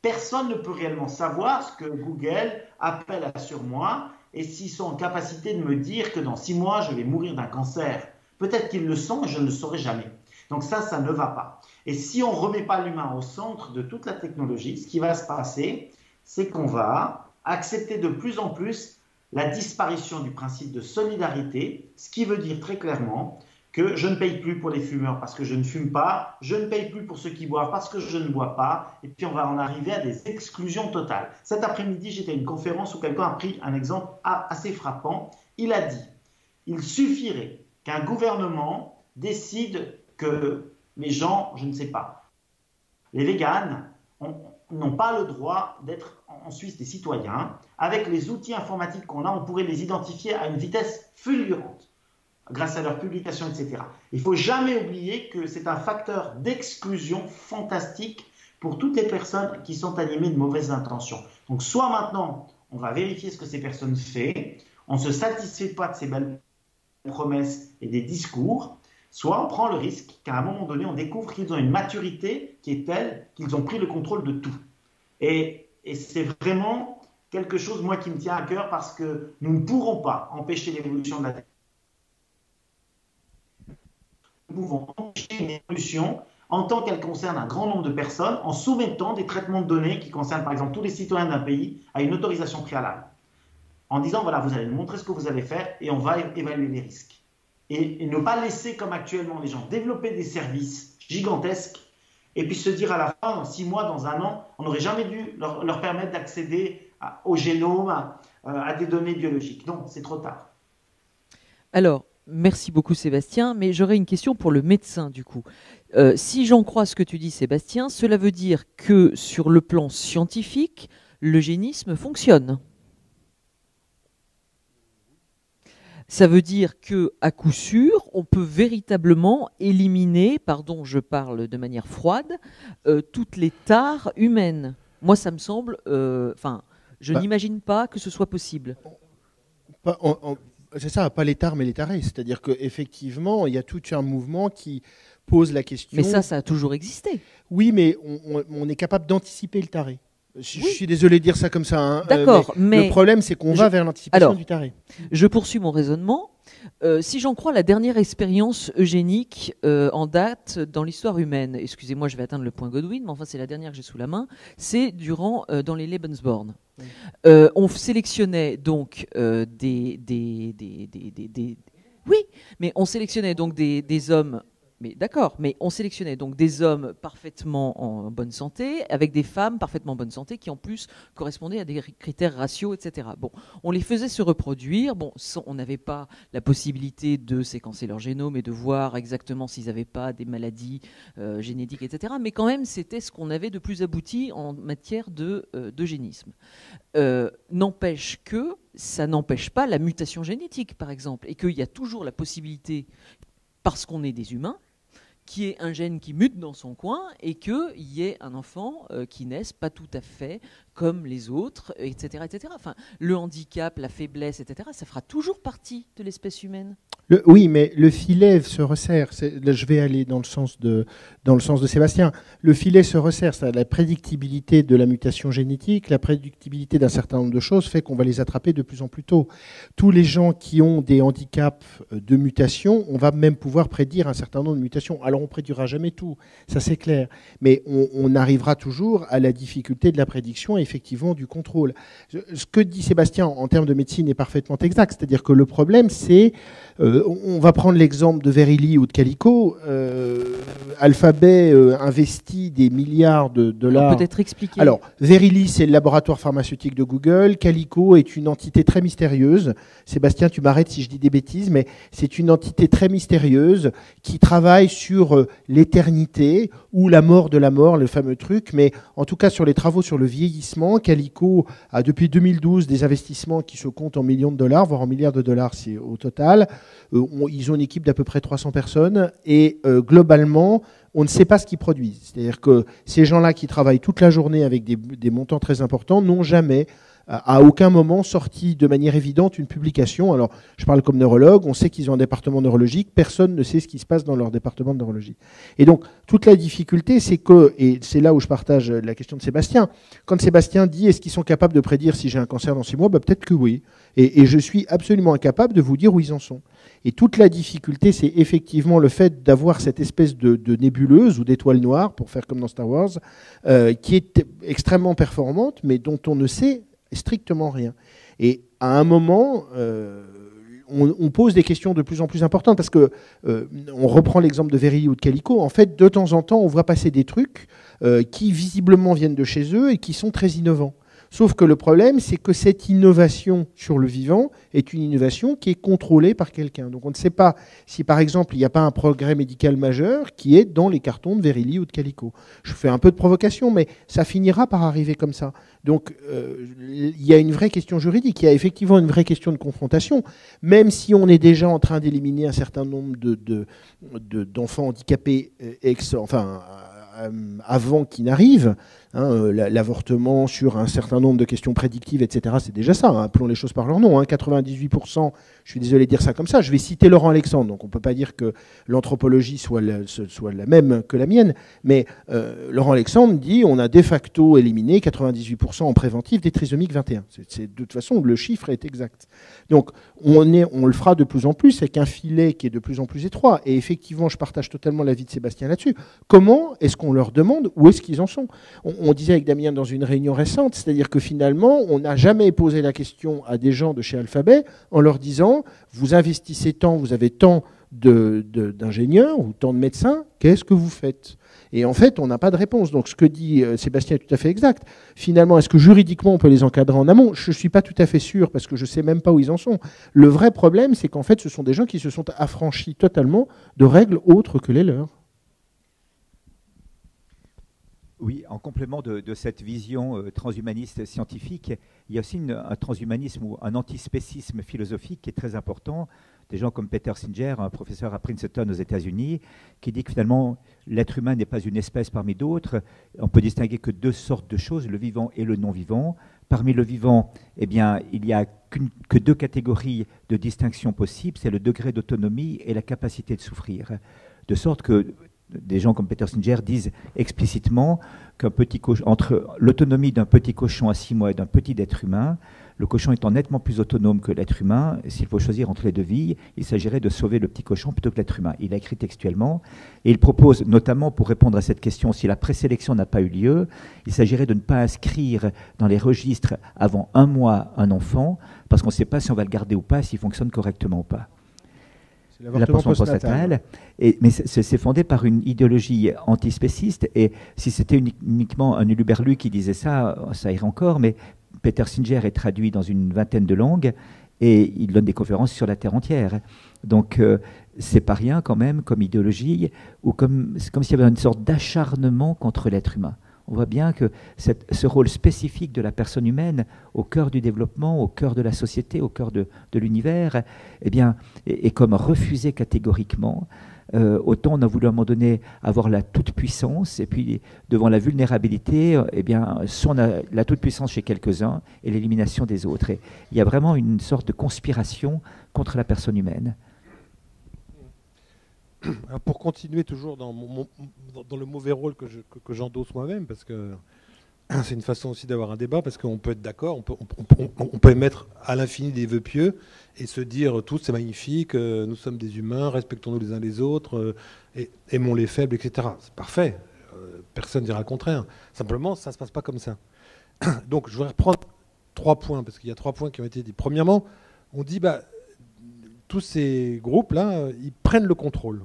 Personne ne peut réellement savoir ce que Google appelle sur moi et s'ils sont en capacité de me dire que dans 6 mois, je vais mourir d'un cancer. Peut-être qu'ils le sont et je ne le saurai jamais. Donc ça ne va pas. Et si on ne remet pas l'humain au centre de toute la technologie, ce qui va se passer, c'est qu'on va accepter de plus en plus la disparition du principe de solidarité, ce qui veut dire très clairement que je ne paye plus pour les fumeurs parce que je ne fume pas, je ne paye plus pour ceux qui boivent parce que je ne bois pas, et puis on va en arriver à des exclusions totales. Cet après-midi, j'étais à une conférence où quelqu'un a pris un exemple assez frappant. Il a dit, il suffirait qu'un gouvernement décide que les gens, je ne sais pas, les véganes n'ont pas le droit d'être en Suisse des citoyens. Avec les outils informatiques qu'on a, on pourrait les identifier à une vitesse fulgurante, grâce à leurs publications, etc. Il ne faut jamais oublier que c'est un facteur d'exclusion fantastique pour toutes les personnes qui sont animées de mauvaises intentions. Donc soit maintenant, on va vérifier ce que ces personnes font, on ne se satisfait pas de ces belles promesses et des discours, soit on prend le risque qu'à un moment donné, on découvre qu'ils ont une maturité qui est telle qu'ils ont pris le contrôle de tout. Et c'est vraiment quelque chose, moi, qui me tient à cœur parce que nous ne pourrons pas empêcher l'évolution de la technologie. Nous pouvons empêcher une évolution en tant qu'elle concerne un grand nombre de personnes en soumettant des traitements de données qui concernent par exemple tous les citoyens d'un pays à une autorisation préalable. En disant, voilà, vous allez nous montrer ce que vous allez faire et on va évaluer les risques. Et ne pas laisser comme actuellement les gens développer des services gigantesques et puis se dire à la fin, dans 6 mois, dans 1 an, on n'aurait jamais dû leur permettre d'accéder au génome, à des données biologiques. Non, c'est trop tard. Alors, merci beaucoup Sébastien, mais j'aurais une question pour le médecin du coup. Si j'en crois ce que tu dis Sébastien, cela veut dire que sur le plan scientifique, l'eugénisme fonctionne. Ça veut dire qu'à coup sûr, on peut véritablement éliminer, pardon, je parle de manière froide, toutes les tares humaines. Moi, ça me semble... je n'imagine pas que ce soit possible. C'est ça, pas les tares, mais les tarés. C'est-à-dire qu'effectivement, il y a tout un mouvement qui pose la question... Mais ça a toujours existé. Oui, mais on est capable d'anticiper le taré. Je suis désolé de dire ça comme ça. Hein, d'accord, mais le problème, c'est qu'on va vers l'anticipation du taré. Je poursuis mon raisonnement. Si j'en crois la dernière expérience eugénique en date dans l'histoire humaine, excusez-moi, je vais atteindre le point Godwin, mais enfin c'est la dernière que j'ai sous la main, c'est dans les Lebensborn. On sélectionnait donc des hommes. Mais d'accord, mais on sélectionnait donc des hommes parfaitement en bonne santé, avec des femmes parfaitement en bonne santé, qui en plus correspondaient à des critères raciaux, etc. Bon, on les faisait se reproduire. Bon, on n'avait pas la possibilité de séquencer leur génome et de voir exactement s'ils n'avaient pas des maladies génétiques, etc. Mais quand même, c'était ce qu'on avait de plus abouti en matière d'eugénisme. N'empêche que ça n'empêche pas la mutation génétique, par exemple, et qu'il y a toujours la possibilité, parce qu'on est des humains, qu'il y ait un gène qui mute dans son coin et qu'il y ait un enfant qui naisse pas tout à fait comme les autres, etc., etc. Enfin, le handicap, la faiblesse, etc., ça fera toujours partie de l'espèce humaine. Oui, mais le filet se resserre. Là, je vais aller dans le sens de Sébastien. Le filet se resserre. La prédictibilité de la mutation génétique, la prédictibilité d'un certain nombre de choses fait qu'on va les attraper de plus en plus tôt. Tous les gens qui ont des handicaps de mutation, on va même pouvoir prédire un certain nombre de mutations. Alors, on ne prédira jamais tout, ça c'est clair. Mais on arrivera toujours à la difficulté de la prédiction et effectivement du contrôle. Ce que dit Sébastien en termes de médecine est parfaitement exact. C'est-à-dire que le problème, c'est... on va prendre l'exemple de Verily ou de Calico. Alphabet investit des milliards de dollars. Peut-être expliquer. Alors, Verily, c'est le laboratoire pharmaceutique de Google. Calico est une entité très mystérieuse. Sébastien, tu m'arrêtes si je dis des bêtises, mais c'est une entité très mystérieuse qui travaille sur l'éternité ou la mort de la mort, le fameux truc. Mais en tout cas, sur les travaux sur le vieillissement, Calico a depuis 2012 des investissements qui se comptent en millions de dollars, voire en milliards de dollars au total. Ils ont une équipe d'à peu près 300 personnes et globalement, on ne sait pas ce qu'ils produisent. C'est-à-dire que ces gens-là qui travaillent toute la journée avec des montants très importants n'ont jamais, à aucun moment, sorti de manière évidente une publication. Alors, je parle comme neurologue, on sait qu'ils ont un département neurologique, personne ne sait ce qui se passe dans leur département de neurologie. Et donc, toute la difficulté, c'est que, et c'est là où je partage la question de Sébastien, quand Sébastien dit est-ce qu'ils sont capables de prédire si j'ai un cancer dans 6 mois, peut-être que oui. Et je suis absolument incapable de vous dire où ils en sont. Et toute la difficulté, c'est effectivement le fait d'avoir cette espèce de nébuleuse ou d'étoile noire, pour faire comme dans Star Wars, qui est extrêmement performante, mais dont on ne sait strictement rien. Et à un moment, on pose des questions de plus en plus importantes, parce que on reprend l'exemple de Verily ou de Calico. En fait, de temps en temps, on voit passer des trucs qui visiblement viennent de chez eux et qui sont très innovants. Sauf que le problème, c'est que cette innovation sur le vivant est une innovation qui est contrôlée par quelqu'un. Donc on ne sait pas si, par exemple, il n'y a pas un progrès médical majeur qui est dans les cartons de Verily ou de Calico. Je fais un peu de provocation, mais ça finira par arriver comme ça. Donc il y a une vraie question juridique, il y a effectivement une vraie question de confrontation, même si on est déjà en train d'éliminer un certain nombre d'enfants handicapés avant qu'ils n'arrivent. L'avortement sur un certain nombre de questions prédictives, etc. C'est déjà ça, appelons les choses par leur nom. 98%, je suis désolé de dire ça comme ça, je vais citer Laurent Alexandre, donc on ne peut pas dire que l'anthropologie soit la même que la mienne, mais Laurent Alexandre dit on a de facto éliminé 98% en préventif des trisomiques 21. De toute façon, le chiffre est exact. Donc on le fera de plus en plus avec un filet qui est de plus en plus étroit. Et effectivement, je partage totalement l'avis de Sébastien là-dessus. Comment est-ce qu'on leur demande où est-ce qu'ils en sont ? On disait avec Damien dans une réunion récente, c'est-à-dire que finalement, on n'a jamais posé la question à des gens de chez Alphabet en leur disant vous investissez tant, vous avez tant d'ingénieurs ou tant de médecins, qu'est-ce que vous faites ? Et en fait, on n'a pas de réponse. Donc ce que dit Sébastien est tout à fait exact. Finalement, est-ce que juridiquement on peut les encadrer en amont ? Je ne suis pas tout à fait sûr parce que je ne sais même pas où ils en sont. Le vrai problème, c'est qu'en fait, ce sont des gens qui se sont affranchis totalement de règles autres que les leurs. Oui, en complément de cette vision transhumaniste scientifique, il y a aussi un transhumanisme ou un antispécisme philosophique qui est très important. Des gens comme Peter Singer, un professeur à Princeton aux États-Unis, qui dit que finalement l'être humain n'est pas une espèce parmi d'autres. On peut distinguer que deux sortes de choses, le vivant et le non-vivant. Parmi le vivant, eh bien, il n'y a que deux catégories de distinction possibles, c'est le degré d'autonomie et la capacité de souffrir. De sorte que des gens comme Peter Singer disent explicitement qu'un petit cochon, entre l'autonomie d'un petit cochon à 6 mois et d'un petit être humain, le cochon étant nettement plus autonome que l'être humain, s'il faut choisir entre les deux vies, il s'agirait de sauver le petit cochon plutôt que l'être humain. Il a écrit textuellement, et il propose notamment, pour répondre à cette question, si la présélection n'a pas eu lieu, il s'agirait de ne pas inscrire dans les registres avant 1 mois un enfant, parce qu'on ne sait pas si on va le garder ou pas, s'il fonctionne correctement ou pas. L'avortement postnatal. Mais c'est fondé par une idéologie antispéciste, et si c'était uniquement un huluberlu qui disait ça, ça irait encore, mais Peter Singer est traduit dans une 20aine de langues, et il donne des conférences sur la Terre entière. Donc c'est pas rien quand même comme idéologie, ou c'est comme s'il y avait une sorte d'acharnement contre l'être humain. On voit bien que ce rôle spécifique de la personne humaine au cœur du développement, au cœur de la société, au cœur de l'univers, eh bien, est comme refusé catégoriquement. Autant on a voulu à un moment donné avoir la toute-puissance, et puis devant la vulnérabilité, eh bien, soit on a la toute-puissance chez quelques-uns et l'élimination des autres. Et il y a vraiment une sorte de conspiration contre la personne humaine. Alors pour continuer toujours dans le mauvais rôle que j'endosse moi-même, parce que c'est une façon aussi d'avoir un débat, parce qu'on peut être d'accord, on peut émettre à l'infini des vœux pieux et se dire tous c'est magnifique, nous sommes des humains, respectons-nous les uns les autres, aimons les faibles, etc. C'est parfait, personne ne dira le contraire. Simplement, ça ne se passe pas comme ça. Donc je voudrais reprendre 3 points, parce qu'il y a 3 points qui ont été dits. Premièrement, on dit tous ces groupes-là, ils prennent le contrôle.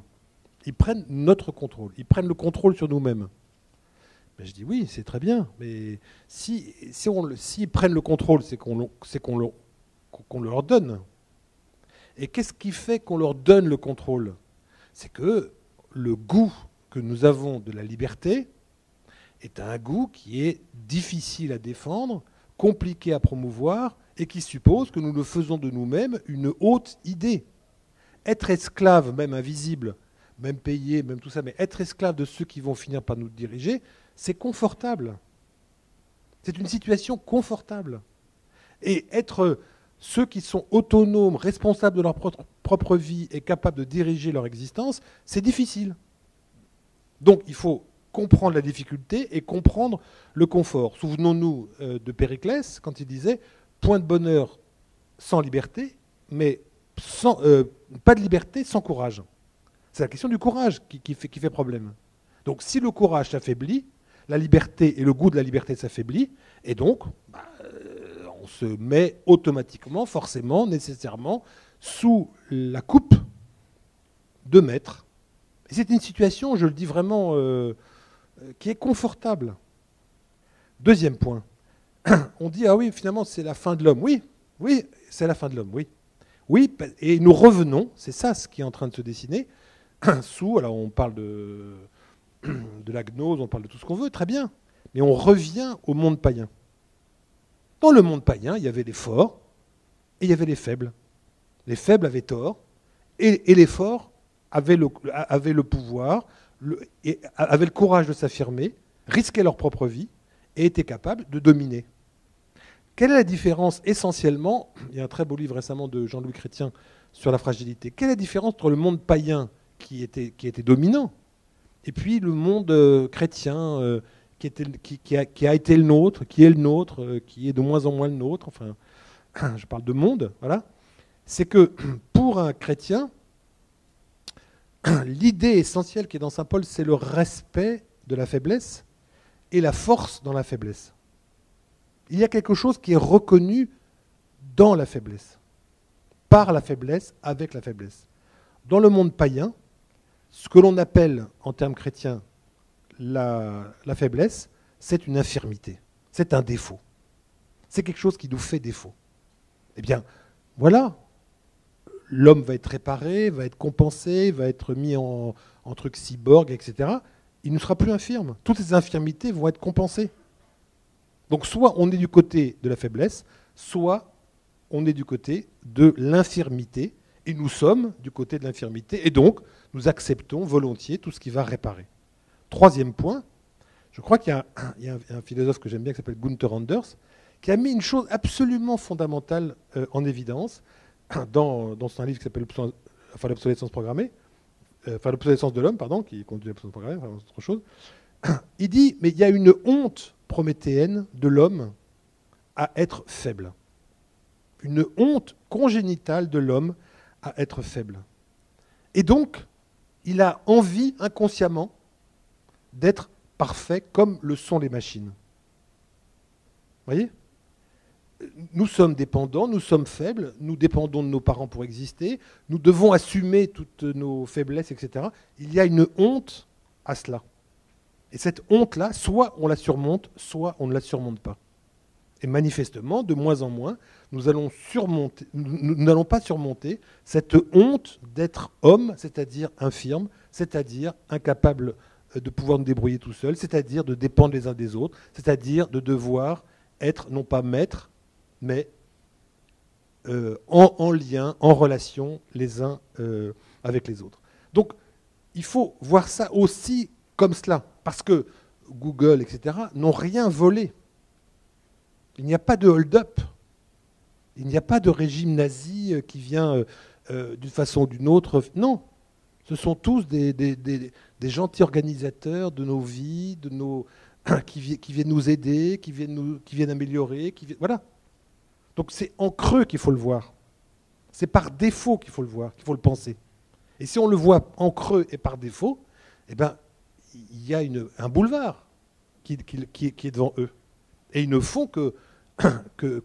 Ils prennent notre contrôle. Ils prennent le contrôle sur nous-mêmes. Mais je dis oui, c'est très bien. Mais s'ils prennent le contrôle, c'est qu'on leur donne. Et qu'est-ce qui fait qu'on leur donne le contrôle ? C'est que le goût que nous avons de la liberté est un goût qui est difficile à défendre, compliqué à promouvoir, et qui suppose que nous le faisons de nous-mêmes une haute idée. Être esclave, même invisible, même payé, même tout ça, mais être esclave de ceux qui vont finir par nous diriger, c'est confortable. C'est une situation confortable. Et être ceux qui sont autonomes, responsables de leur propre vie et capables de diriger leur existence, c'est difficile. Donc il faut comprendre la difficulté et comprendre le confort. Souvenons-nous de Périclès, quand il disait « point de bonheur sans liberté, mais pas de liberté sans courage ». C'est la question du courage qui fait problème. Donc si le courage s'affaiblit, la liberté et le goût de la liberté s'affaiblit, et donc on se met automatiquement, forcément, nécessairement, sous la coupe de maître. Et c'est une situation, je le dis vraiment, qui est confortable. Deuxième point. On dit, ah oui, finalement, c'est la fin de l'homme. Oui, c'est la fin de l'homme, oui. Oui, et nous revenons, c'est ça ce qui est en train de se dessiner, alors on parle de la gnose, on parle de tout ce qu'on veut, très bien, mais on revient au monde païen. Dans le monde païen, il y avait les forts et il y avait les faibles. Les faibles avaient tort et les forts avaient le pouvoir, avaient le courage de s'affirmer, risquaient leur propre vie et était capable de dominer. Quelle est la différence essentiellement, il y a un très beau livre récemment de Jean-Louis Chrétien sur la fragilité, quelle est la différence entre le monde païen qui était dominant et puis le monde chrétien qui a été le nôtre, qui est le nôtre, qui est de moins en moins le nôtre, enfin, je parle de monde, voilà. C'est que pour un chrétien, l'idée essentielle qui est dans Saint Paul, c'est le respect de la faiblesse et la force dans la faiblesse. Il y a quelque chose qui est reconnu dans la faiblesse, par la faiblesse, avec la faiblesse. Dans le monde païen, ce que l'on appelle, en termes chrétiens, la faiblesse, c'est une infirmité, c'est un défaut. C'est quelque chose qui nous fait défaut. Eh bien, voilà, l'homme va être réparé, va être compensé, va être mis en truc cyborg, etc. Il ne sera plus infirme. Toutes ces infirmités vont être compensées. Donc soit on est du côté de la faiblesse, soit on est du côté de l'infirmité, et nous sommes du côté de l'infirmité, et donc nous acceptons volontiers tout ce qui va réparer. Troisième point, je crois qu'il y a un philosophe que j'aime bien qui s'appelle Gunther Anders, qui a mis une chose absolument fondamentale en évidence dans un livre qui s'appelle l'obsolescence programmée, l'obsolescence de l'homme, pardon, qui conduit à l'obsolescence programmée, enfin, c'est autre chose. Il dit, mais il y a une honte prométhéenne de l'homme à être faible. Une honte congénitale de l'homme à être faible. Et donc, il a envie inconsciemment d'être parfait comme le sont les machines. Vous voyez ? Nous sommes dépendants, nous sommes faibles, nous dépendons de nos parents pour exister, nous devons assumer toutes nos faiblesses, etc. Il y a une honte à cela. Et cette honte-là, soit on la surmonte, soit on ne la surmonte pas. Et manifestement, de moins en moins, nous n'allons pas surmonter cette honte d'être homme, c'est-à-dire infirme, c'est-à-dire incapable de pouvoir nous débrouiller tout seul, c'est-à-dire de dépendre les uns des autres, c'est-à-dire de devoir être non pas maître, mais en lien, en relation les uns avec les autres. Donc, il faut voir ça aussi comme cela, parce que Google, etc., n'ont rien volé. Il n'y a pas de hold-up. Il n'y a pas de régime nazi qui vient d'une façon ou d'une autre. Non, ce sont tous des gentils organisateurs de nos vies, qui viennent nous aider, qui viennent améliorer. Voilà. Donc c'est en creux qu'il faut le voir. C'est par défaut qu'il faut le voir, qu'il faut le penser. Et si on le voit en creux et par défaut, eh ben, il y a un boulevard qui est devant eux. Et ils ne font que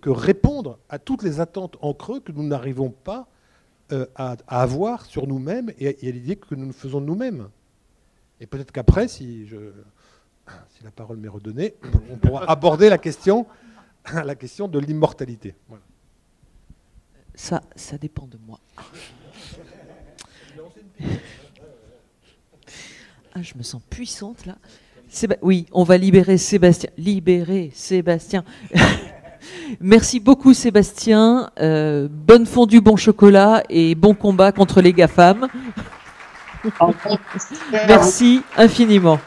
répondre à toutes les attentes en creux que nous n'arrivons pas à avoir sur nous-mêmes et à l'idée que nous faisons de nous-mêmes. Et peut-être qu'après, si la parole m'est redonnée, on pourra aborder la question de l'immortalité. Voilà. Ça dépend de moi. Ah, je me sens puissante là. Oui, on va libérer Sébastien. Libérer Sébastien. Merci beaucoup Sébastien. Bonne fondue, bon chocolat et bon combat contre les GAFAM. Merci infiniment.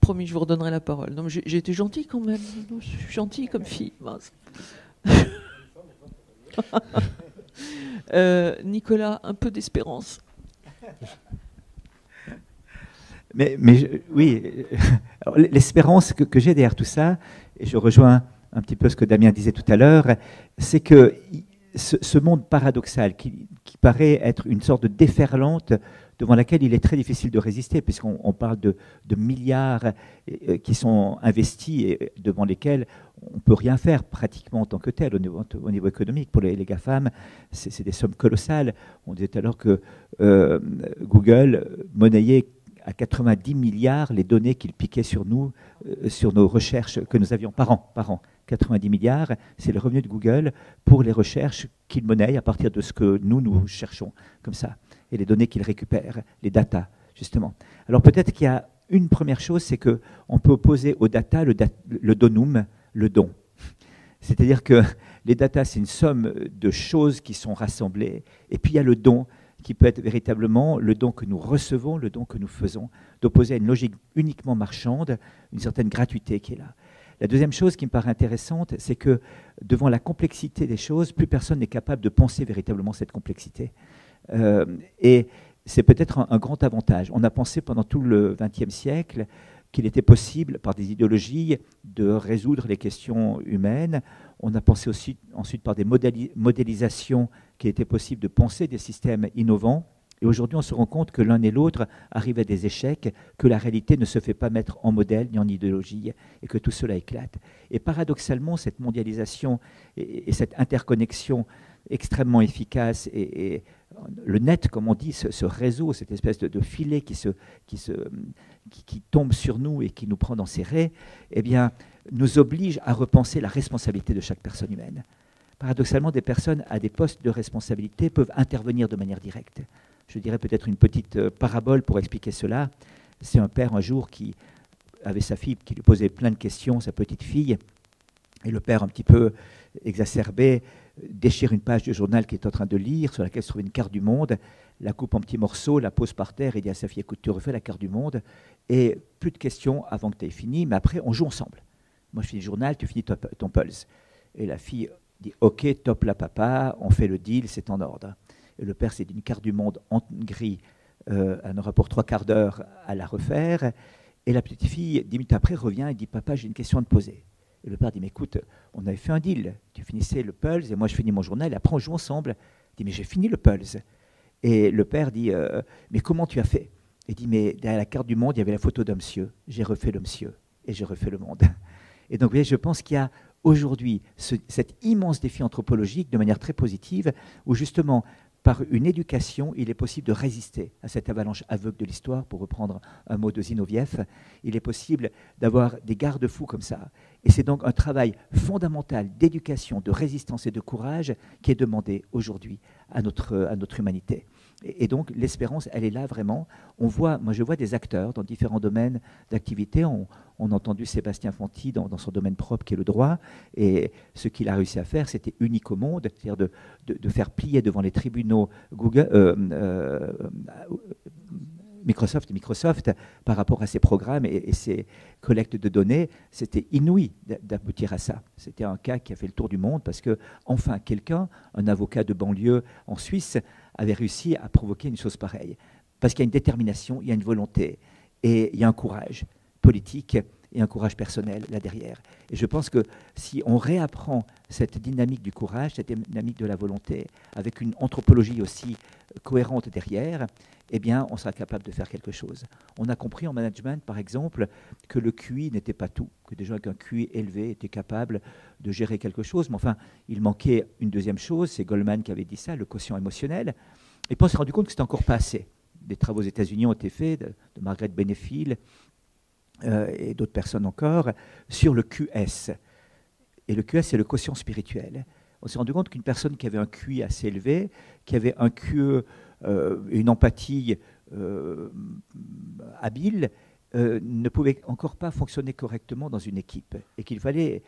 Promis, je vous redonnerai la parole. Non, j'ai été gentille quand même. Je suis gentille comme fille. Mince. Nicolas, un peu d'espérance. Oui, alors, l'espérance que j'ai derrière tout ça, et je rejoins un petit peu ce que Damien disait tout à l'heure, c'est que ce monde paradoxal qui paraît être une sorte de déferlante devant laquelle il est très difficile de résister, puisqu'on parle de milliards qui sont investis et devant lesquels on ne peut rien faire pratiquement en tant que tel au niveau économique. Pour les GAFAM, c'est des sommes colossales. On disait tout à l'heure que Google monnayait à 90 milliards les données qu'il piquait sur nous, sur nos recherches que nous avions par an. 90 milliards, c'est le revenu de Google pour les recherches qu'il monnaie à partir de ce que nous cherchons, comme ça, et les données qu'il récupère, les data, justement. Alors peut-être qu'il y a une première chose, c'est qu'on peut opposer aux data le donum, le don. C'est-à-dire que les data, c'est une somme de choses qui sont rassemblées, et puis il y a le don, qui peut être véritablement le don que nous recevons, le don que nous faisons, d'opposer à une logique uniquement marchande, une certaine gratuité qui est là. La deuxième chose qui me paraît intéressante, c'est que devant la complexité des choses, plus personne n'est capable de penser véritablement cette complexité. Et c'est peut-être un grand avantage. On a pensé pendant tout le XXe siècle qu'il était possible, par des idéologies, de résoudre les questions humaines. On a pensé aussi ensuite par des modélisations qu'il était possible de penser des systèmes innovants. Et aujourd'hui, on se rend compte que l'un et l'autre arrivent à des échecs, que la réalité ne se fait pas mettre en modèle ni en idéologie, et que tout cela éclate. Et paradoxalement, cette mondialisation et cette interconnexion extrêmement efficace, et le net, comme on dit, ce réseau, cette espèce de filet qui tombe sur nous et qui nous prend dans ses raies, eh bien, nous oblige à repenser la responsabilité de chaque personne humaine. Paradoxalement, des personnes à des postes de responsabilité peuvent intervenir de manière directe. Je dirais peut-être une petite parabole pour expliquer cela. C'est un père un jour qui avait sa fille qui lui posait plein de questions, sa petite fille, et le père, un petit peu exacerbé, déchire une page du journal qu'il est en train de lire, sur laquelle se trouve une carte du monde, la coupe en petits morceaux, la pose par terre et dit à sa fille, écoute, tu refais la carte du monde, et plus de questions avant que tu aies fini, mais après, on joue ensemble. Moi, je finis le journal, tu finis ton pulse. Et la fille dit, ok, top là, papa, on fait le deal, c'est en ordre. Et le père s'est dit une carte du monde en gris, elle aura pour 3/4 d'heure à la refaire, et la petite fille, 10 minutes après, revient et dit, papa, j'ai une question à te poser. Et le père dit, mais écoute, on avait fait un deal. Tu finissais le pulse et moi je finis mon journal. Et après on joue ensemble. Il dit, mais j'ai fini le pulse. Et le père dit, mais comment tu as fait? Il dit, mais derrière la carte du monde, il y avait la photo d'un monsieur. J'ai refait le monsieur et j'ai refait le monde. Et donc, vous voyez, je pense qu'il y a aujourd'hui cet immense défi anthropologique de manière très positive où justement, par une éducation, il est possible de résister à cette avalanche aveugle de l'histoire, pour reprendre un mot de Zinoviev. Il est possible d'avoir des garde-fous comme ça. Et c'est donc un travail fondamental d'éducation, de résistance et de courage qui est demandé aujourd'hui à notre humanité. Et donc l'espérance, elle est là vraiment. Moi je vois des acteurs dans différents domaines d'activité. On a entendu Sébastien Fanti dans son domaine propre qui est le droit. Et ce qu'il a réussi à faire, c'était unique au monde, c'est-à-dire de faire plier devant les tribunaux Microsoft par rapport à ses programmes et ses collectes de données. C'était inouï d'aboutir à ça. C'était un cas qui a fait le tour du monde parce que, enfin, quelqu'un, un avocat de banlieue en Suisse, avait réussi à provoquer une chose pareille. Parce qu'il y a une détermination, il y a une volonté et il y a un courage politique et un courage personnel là derrière. Et je pense que si on réapprend cette dynamique du courage, cette dynamique de la volonté, avec une anthropologie aussi cohérente derrière, eh bien, on sera capable de faire quelque chose. On a compris en management, par exemple, que le QI n'était pas tout, que des gens avec un QI élevé étaient capables de gérer quelque chose. Mais enfin, il manquait une deuxième chose, c'est Goldman qui avait dit ça, le quotient émotionnel. Et puis on s'est rendu compte que c'était encore pas assez. Des travaux aux États-Unis ont été faits, de Margaret Benefiel et d'autres personnes encore, sur le QS. Et le QS, c'est le quotient spirituel. On s'est rendu compte qu'une personne qui avait un QI assez élevé, qui avait un QE, une empathie habile, ne pouvait encore pas fonctionner correctement dans une équipe. Et qu'il fallait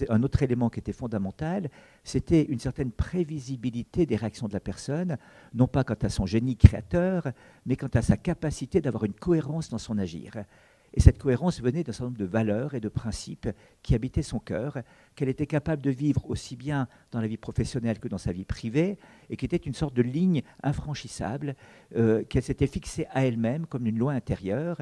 un autre élément qui était fondamental, c'était une certaine prévisibilité des réactions de la personne, non pas quant à son génie créateur, mais quant à sa capacité d'avoir une cohérence dans son agir. Et cette cohérence venait d'un certain nombre de valeurs et de principes qui habitaient son cœur, qu'elle était capable de vivre aussi bien dans la vie professionnelle que dans sa vie privée, et qui était une sorte de ligne infranchissable qu'elle s'était fixée à elle-même comme une loi intérieure,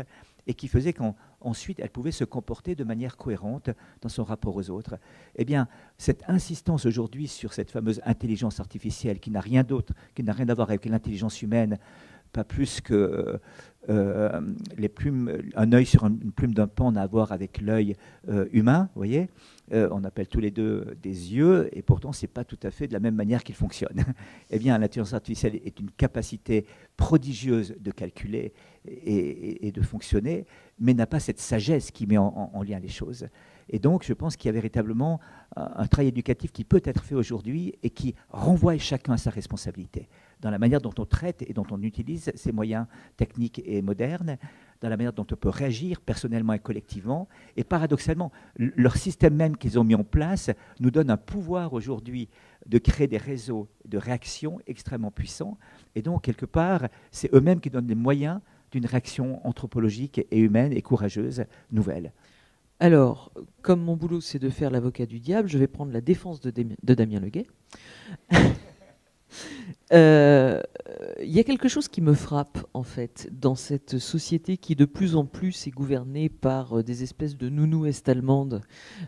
et qui faisait qu'ensuite elle pouvait se comporter de manière cohérente dans son rapport aux autres. Eh bien, cette insistance aujourd'hui sur cette fameuse intelligence artificielle qui n'a rien d'autre, qui n'a rien à voir avec l'intelligence humaine, pas plus que les plumes, un œil sur une plume d'un pan n'a à voir avec l'œil humain, vous voyez. On appelle tous les deux des yeux, et pourtant, ce n'est pas tout à fait de la même manière qu'ils fonctionnent. Eh bien, l'intelligence artificielle est une capacité prodigieuse de calculer et de fonctionner, mais n'a pas cette sagesse qui met en lien les choses. Et donc, je pense qu'il y a véritablement un travail éducatif qui peut être fait aujourd'hui et qui renvoie chacun à sa responsabilité, dans la manière dont on traite et dont on utilise ces moyens techniques et modernes, dans la manière dont on peut réagir personnellement et collectivement. Et paradoxalement, leur système même qu'ils ont mis en place nous donne un pouvoir aujourd'hui de créer des réseaux de réaction extrêmement puissants. Et donc, quelque part, c'est eux-mêmes qui donnent les moyens d'une réaction anthropologique et humaine et courageuse nouvelle. Alors, comme mon boulot, c'est de faire l'avocat du diable, je vais prendre la défense de Damien Leguet. Il y a quelque chose qui me frappe, en fait, dans cette société qui, de plus en plus, est gouvernée par des espèces de nounous est-allemandes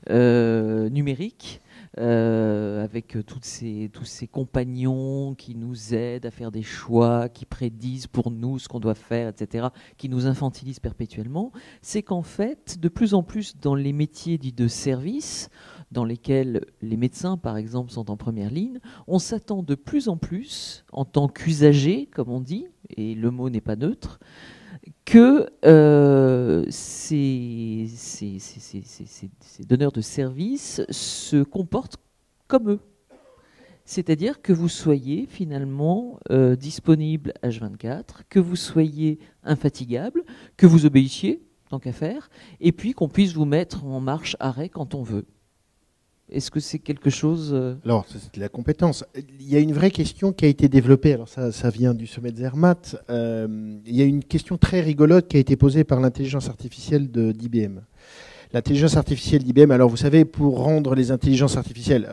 numériques, avec tous ces compagnons qui nous aident à faire des choix, qui prédisent pour nous ce qu'on doit faire, etc., qui nous infantilisent perpétuellement. C'est qu'en fait, de plus en plus, dans les métiers dits de service, dans lesquels les médecins, par exemple, sont en première ligne, on s'attend de plus en plus, en tant qu'usager, comme on dit, et le mot n'est pas neutre, que ces donneurs de services se comportent comme eux. C'est-à-dire que vous soyez finalement disponible H24, que vous soyez infatigable, que vous obéissiez, tant qu'à faire, et puis qu'on puisse vous mettre en marche-arrêt quand on veut. Est-ce que c'est quelque chose... Alors, c'est de la compétence. Il y a une vraie question qui a été développée, alors ça vient du sommet de Zermatt. Il y a une question très rigolote qui a été posée par l'intelligence artificielle d'IBM. L'intelligence artificielle d'IBM, alors vous savez, pour rendre les intelligences artificielles,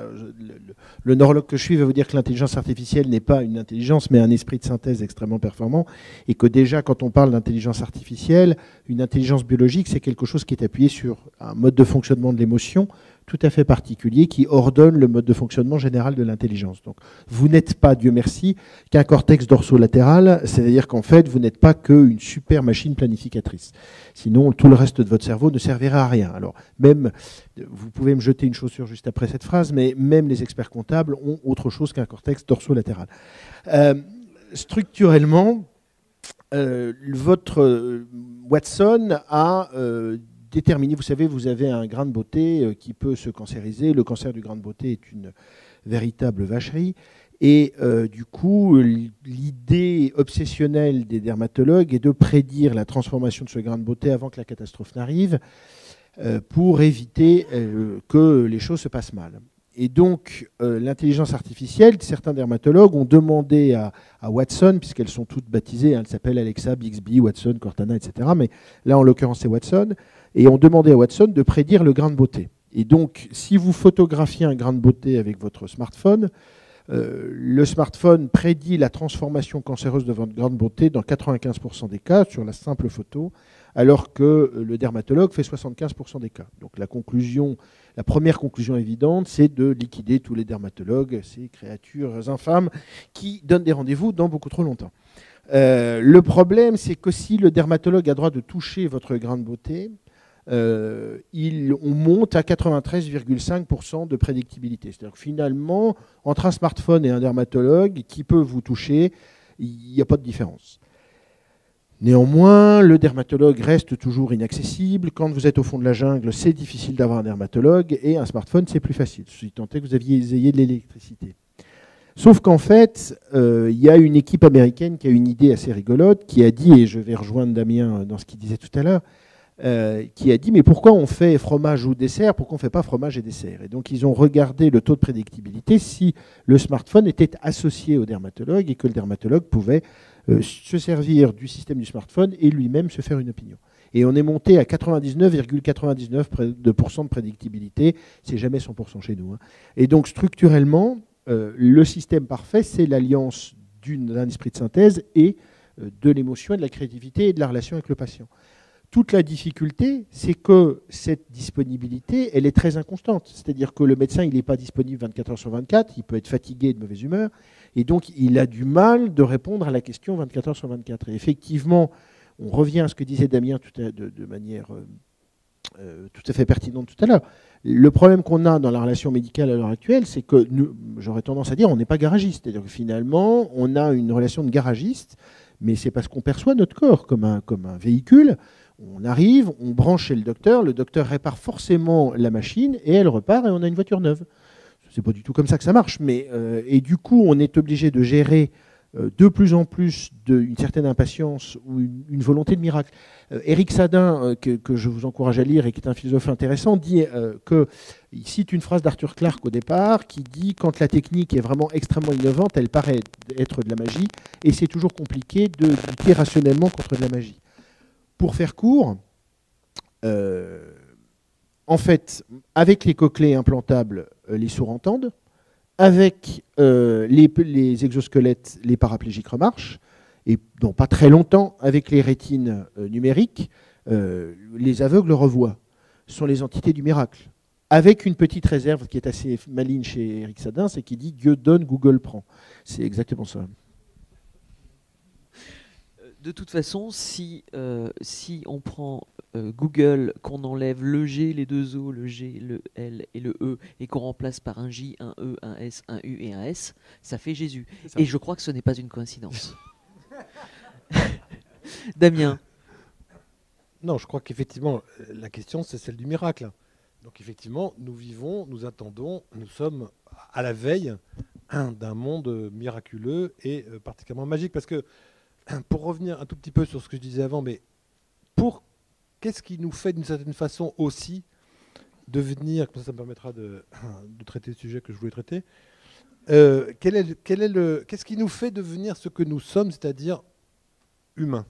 le neurologue que je suis va vous dire que l'intelligence artificielle n'est pas une intelligence, mais un esprit de synthèse extrêmement performant, et que déjà, quand on parle d'intelligence artificielle, une intelligence biologique, c'est quelque chose qui est appuyé sur un mode de fonctionnement de l'émotion tout à fait particulier qui ordonne le mode de fonctionnement général de l'intelligence. Donc, vous n'êtes pas, Dieu merci, qu'un cortex dorsolatéral, c'est-à-dire qu'en fait, vous n'êtes pas qu'une super machine planificatrice. Sinon, tout le reste de votre cerveau ne servirait à rien. Alors, même, vous pouvez me jeter une chaussure juste après cette phrase, mais même les experts comptables ont autre chose qu'un cortex dorsolatéral. Structurellement, votre Watson a déterminé, vous savez, vous avez un grain de beauté qui peut se cancériser. Le cancer du grain de beauté est une véritable vacherie. Et du coup, l'idée obsessionnelle des dermatologues est de prédire la transformation de ce grain de beauté avant que la catastrophe n'arrive pour éviter que les choses se passent mal. Et donc, l'intelligence artificielle, certains dermatologues ont demandé à Watson, puisqu'elles sont toutes baptisées, elles s'appellent Alexa, Bixby, Watson, Cortana, etc. Mais là, en l'occurrence, c'est Watson. Et ont demandé à Watson de prédire le grain de beauté. Et donc, si vous photographiez un grain de beauté avec votre smartphone, le smartphone prédit la transformation cancéreuse de votre grain de beauté dans 95% des cas sur la simple photo, alors que le dermatologue fait 75% des cas. Donc la première conclusion évidente, c'est de liquider tous les dermatologues, ces créatures infâmes qui donnent des rendez-vous dans beaucoup trop longtemps. Le problème, c'est que si le dermatologue a droit de toucher votre grain de beauté, on monte à 93,5% de prédictibilité. C'est-à-dire que finalement, entre un smartphone et un dermatologue qui peut vous toucher, il n'y a pas de différence. Néanmoins, le dermatologue reste toujours inaccessible. Quand vous êtes au fond de la jungle, c'est difficile d'avoir un dermatologue, et un smartphone, c'est plus facile, si tant est que vous ayez de l'électricité. Sauf qu'en fait, il y a une équipe américaine qui a une idée assez rigolote, qui a dit, et je vais rejoindre Damien dans ce qu'il disait tout à l'heure, qui a dit, mais pourquoi on fait fromage ou dessert, pourquoi on ne fait pas fromage et dessert? Et donc ils ont regardé le taux de prédictibilité si le smartphone était associé au dermatologue et que le dermatologue pouvait se servir du système du smartphone et lui-même se faire une opinion. Et on est monté à 99,99% de prédictibilité, c'est jamais 100% chez nous. Et donc structurellement, le système parfait, c'est l'alliance d'un esprit de synthèse et de l'émotion, et de la créativité et de la relation avec le patient. Toute la difficulté, c'est que cette disponibilité, elle est très inconstante. C'est-à-dire que le médecin, il n'est pas disponible 24 heures sur 24, il peut être fatigué et de mauvaise humeur, et donc il a du mal de répondre à la question 24 heures sur 24. Et effectivement, on revient à ce que disait Damien de manière tout à fait pertinente tout à l'heure. Le problème qu'on a dans la relation médicale à l'heure actuelle, c'est que, j'aurais tendance à dire, on n'est pas garagiste. C'est-à-dire que finalement, on a une relation de garagiste, mais c'est parce qu'on perçoit notre corps comme un véhicule. On arrive, on branche chez le docteur répare forcément la machine et elle repart et on a une voiture neuve. C'est pas du tout comme ça que ça marche, mais et du coup on est obligé de gérer de plus en plus une certaine impatience ou une volonté de miracle. Éric Sadin, que je vous encourage à lire et qui est un philosophe intéressant, dit il cite une phrase d'Arthur Clarke au départ qui dit « Quand la technique est vraiment extrêmement innovante, elle paraît être de la magie et c'est toujours compliqué de lutter rationnellement contre de la magie. » Pour faire court, en fait, avec les cochlées implantables, les sourds entendent. Avec les exosquelettes, les paraplégiques remarchent. Et dans pas très longtemps, avec les rétines numériques, les aveugles revoient. Ce sont les entités du miracle. Avec une petite réserve qui est assez maligne chez Éric Sadin, c'est qu'il dit « Dieu donne, Google prend ». C'est exactement ça. De toute façon, si on prend Google, qu'on enlève le G, les deux O, le G, le L et le E, et qu'on remplace par un J, un E, un S, un U et un S, ça fait Jésus. Ça. Et je crois que ce n'est pas une coïncidence. Damien. Non, je crois qu'effectivement, la question, c'est celle du miracle. Donc effectivement, nous vivons, nous attendons, nous sommes à la veille d'un monde miraculeux et particulièrement magique. Parce que, pour revenir un tout petit peu sur ce que je disais avant, mais qu'est-ce qui nous fait d'une certaine façon aussi devenir, comme ça me permettra de traiter le sujet que je voulais traiter, qu'est-ce qui nous fait devenir ce que nous sommes, c'est-à-dire humains?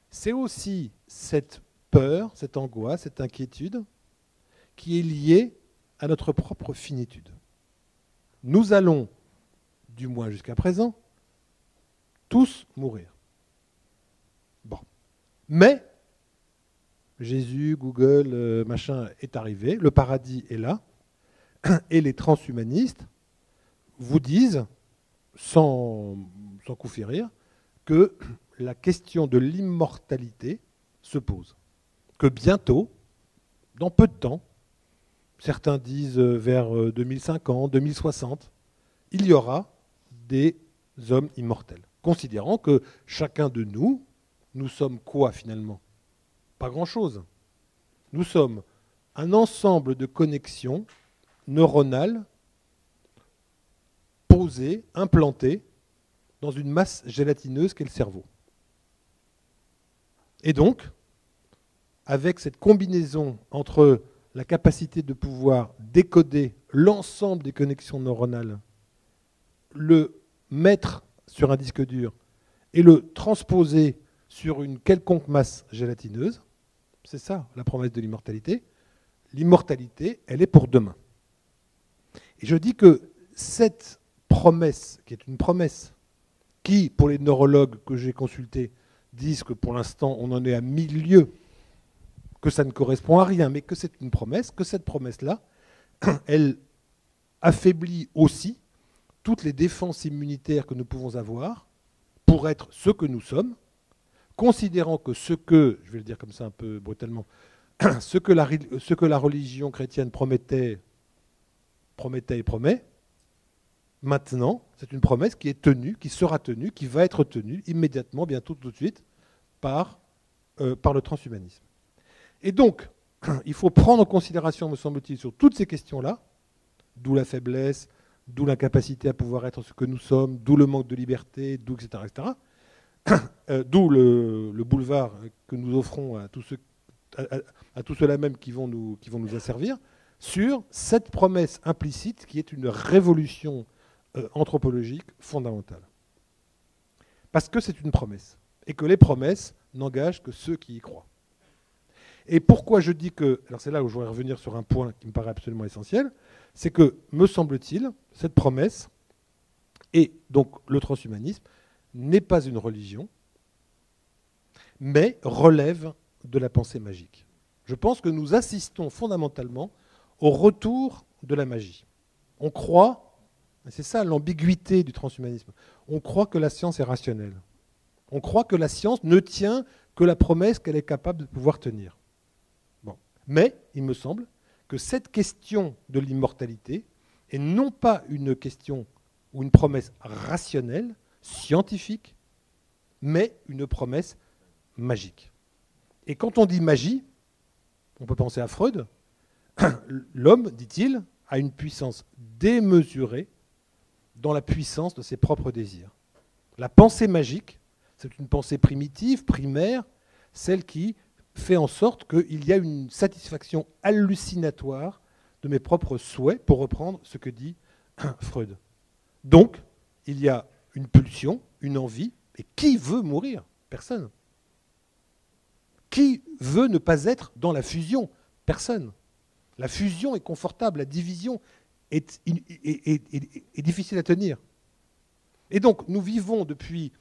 C'est aussi cette peur, cette angoisse, cette inquiétude qui est liée à notre propre finitude. Nous allons, du moins jusqu'à présent, tous mourir. Bon. Mais Jésus, Google, machin est arrivé, le paradis est là, et les transhumanistes vous disent, sans coup férir, que la question de l'immortalité se pose. Que bientôt, dans peu de temps, certains disent vers 2050, 2060, il y aura des hommes immortels. Considérant que chacun de nous, nous sommes quoi finalement? Pas grand-chose. Nous sommes un ensemble de connexions neuronales posées, implantées dans une masse gélatineuse qu'est le cerveau. Et donc, avec cette combinaison entre la capacité de pouvoir décoder l'ensemble des connexions neuronales, le mettre sur un disque dur et le transposer sur une quelconque masse gélatineuse, c'est ça la promesse de l'immortalité. L'immortalité, elle est pour demain. Et je dis que cette promesse, qui est une promesse, qui, pour les neurologues que j'ai consultés, disent que pour l'instant on en est à 1000 lieues, que ça ne correspond à rien, mais que c'est une promesse, que cette promesse-là, elle affaiblit aussi toutes les défenses immunitaires que nous pouvons avoir pour être ce que nous sommes, considérant que ce que, je vais le dire comme ça un peu brutalement, ce que la religion chrétienne promettait et promet, maintenant, c'est une promesse qui est tenue, qui sera tenue, qui va être tenue immédiatement, bientôt, tout de suite, par le transhumanisme. Et donc, il faut prendre en considération, me semble-t-il, sur toutes ces questions-là, d'où la faiblesse, d'où l'incapacité à pouvoir être ce que nous sommes, d'où le manque de liberté, d'où etc. D'où le boulevard que nous offrons à tous ceux-là même qui vont nous asservir, sur cette promesse implicite qui est une révolution anthropologique fondamentale. Parce que c'est une promesse, et que les promesses n'engagent que ceux qui y croient. Et pourquoi je dis que, alors c'est là où je voudrais revenir sur un point qui me paraît absolument essentiel, c'est que, me semble-t-il, cette promesse, et donc le transhumanisme, n'est pas une religion, mais relève de la pensée magique. Je pense que nous assistons fondamentalement au retour de la magie. On croit, et c'est ça l'ambiguïté du transhumanisme, on croit que la science est rationnelle. On croit que la science ne tient que la promesse qu'elle est capable de pouvoir tenir. Bon. Mais, il me semble, que cette question de l'immortalité est non pas une question ou une promesse rationnelle, scientifique, mais une promesse magique. Et quand on dit magie, on peut penser à Freud, l'homme, dit-il, a une puissance démesurée dans la puissance de ses propres désirs. La pensée magique, c'est une pensée primitive, primaire, celle qui fait en sorte qu'il y a une satisfaction hallucinatoire de mes propres souhaits, pour reprendre ce que dit Freud. Donc, il y a une pulsion, une envie, et qui veut mourir? Personne. Qui veut ne pas être dans la fusion? Personne. La fusion est confortable, la division est difficile à tenir. Et donc, nous vivons depuis,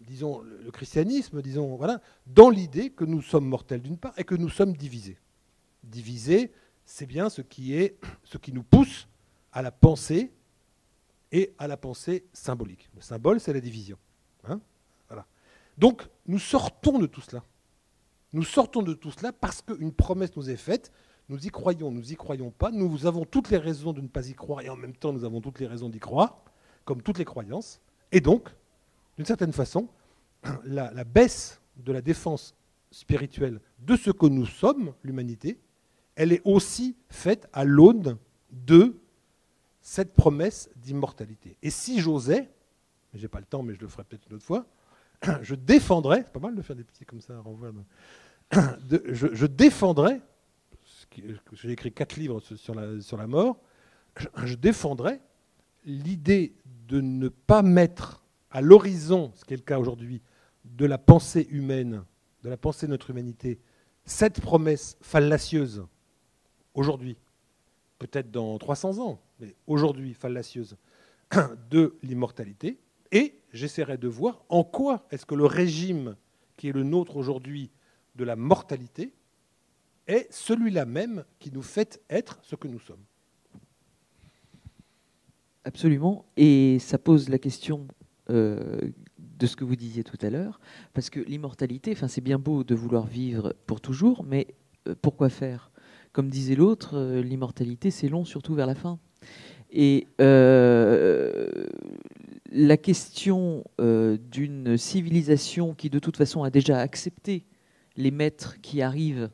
disons, le christianisme, disons, voilà, dans l'idée que nous sommes mortels d'une part et que nous sommes divisés. Divisés, c'est bien ce qui nous pousse à la pensée et à la pensée symbolique. Le symbole, c'est la division. Hein, voilà. Donc, nous sortons de tout cela. Nous sortons de tout cela parce qu'une promesse nous est faite. Nous y croyons, nous y croyons pas. Nous avons toutes les raisons de ne pas y croire et en même temps, nous avons toutes les raisons d'y croire, comme toutes les croyances. Et donc, d'une certaine façon, la baisse de la défense spirituelle de ce que nous sommes, l'humanité, elle est aussi faite à l'aune de cette promesse d'immortalité. Et si j'osais, je n'ai pas le temps, mais je le ferai peut-être une autre fois, je défendrais, c'est pas mal de faire des petits comme ça, renvoie, je défendrais, j'ai écrit 4 livres sur la mort, je défendrais l'idée de ne pas mettre à l'horizon, ce qui est le cas aujourd'hui, de la pensée humaine, de la pensée de notre humanité, cette promesse fallacieuse, aujourd'hui, peut-être dans 300 ans, mais aujourd'hui fallacieuse, de l'immortalité, et j'essaierai de voir en quoi est-ce que le régime qui est le nôtre aujourd'hui de la mortalité est celui-là même qui nous fait être ce que nous sommes. Absolument, et ça pose la question de ce que vous disiez tout à l'heure, parce que l'immortalité, enfin, c'est bien beau de vouloir vivre pour toujours, mais pourquoi faire? Comme disait l'autre, l'immortalité, c'est long, surtout vers la fin. Et la question d'une civilisation qui, de toute façon, a déjà accepté les maîtres qui arrivent,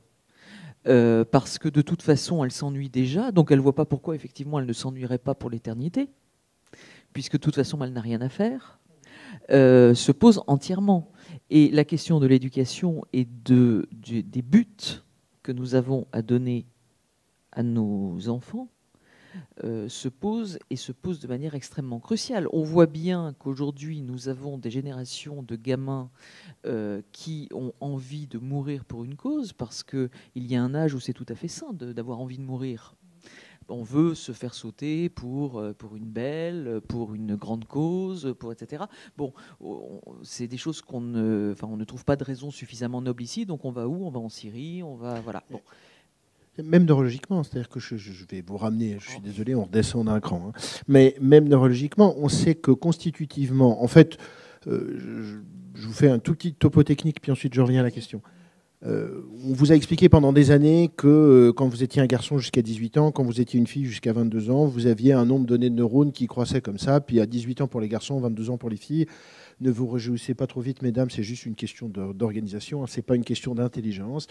parce que, de toute façon, elle s'ennuie déjà, donc elle ne voit pas pourquoi, effectivement, elle ne s'ennuierait pas pour l'éternité, puisque, de toute façon, elle n'a rien à faire, se pose entièrement. Et la question de l'éducation et des buts que nous avons à donner à nos enfants se pose de manière extrêmement cruciale. On voit bien qu'aujourd'hui, nous avons des générations de gamins qui ont envie de mourir pour une cause, parce qu'il y a un âge où c'est tout à fait sain d'avoir envie de mourir. On veut se faire sauter pour une belle, pour une grande cause, etc. Bon, c'est des choses on ne trouve pas de raison suffisamment noble ici, donc on va où? On va en Syrie, on va... Voilà. Bon. Même neurologiquement, c'est-à-dire que je vais vous ramener, je suis désolé, on redescend d'un cran, hein. Mais même neurologiquement, on sait que constitutivement, en fait, je vous fais un tout petit topo technique, puis ensuite je reviens à la question. On vous a expliqué pendant des années que quand vous étiez un garçon jusqu'à 18 ans, quand vous étiez une fille jusqu'à 22 ans, vous aviez un nombre donné de neurones qui croissait comme ça, puis à 18 ans pour les garçons, 22 ans pour les filles. Ne vous réjouissez pas trop vite, mesdames, c'est juste une question d'organisation, ce n'est pas une question d'intelligence.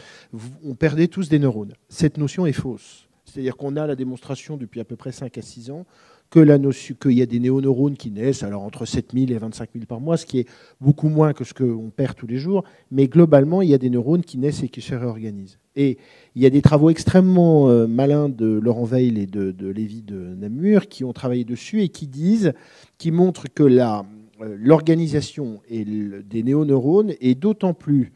On perdait tous des neurones. Cette notion est fausse. C'est-à-dire qu'on a la démonstration depuis à peu près 5 à 6 ans qu'il y a des néoneurones qui naissent alors entre 7 000 et 25 000 par mois, ce qui est beaucoup moins que ce qu'on perd tous les jours. Mais globalement, il y a des neurones qui naissent et qui se réorganisent. Et il y a des travaux extrêmement malins de Laurent Weil et de Lévy de Namur qui ont travaillé dessus et qui montrent que l'organisation des néoneurones est d'autant plus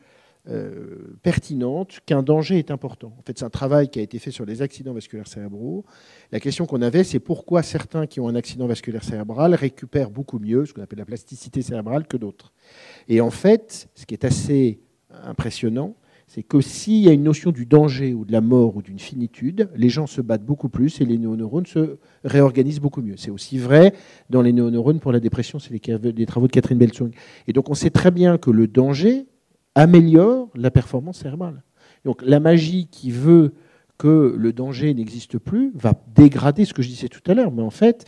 pertinente qu'un danger est important. En fait, c'est un travail qui a été fait sur les accidents vasculaires cérébraux. La question qu'on avait, c'est pourquoi certains qui ont un accident vasculaire cérébral récupèrent beaucoup mieux, ce qu'on appelle la plasticité cérébrale, que d'autres. Et en fait, ce qui est assez impressionnant, c'est que s'il y a une notion du danger ou de la mort ou d'une finitude, les gens se battent beaucoup plus et les néoneurones se réorganisent beaucoup mieux. C'est aussi vrai dans les néoneurones pour la dépression, c'est les travaux de Catherine Beltsung. Et donc on sait très bien que le danger améliore la performance cérébrale. Donc la magie qui veut que le danger n'existe plus va dégrader ce que je disais tout à l'heure. Mais en fait,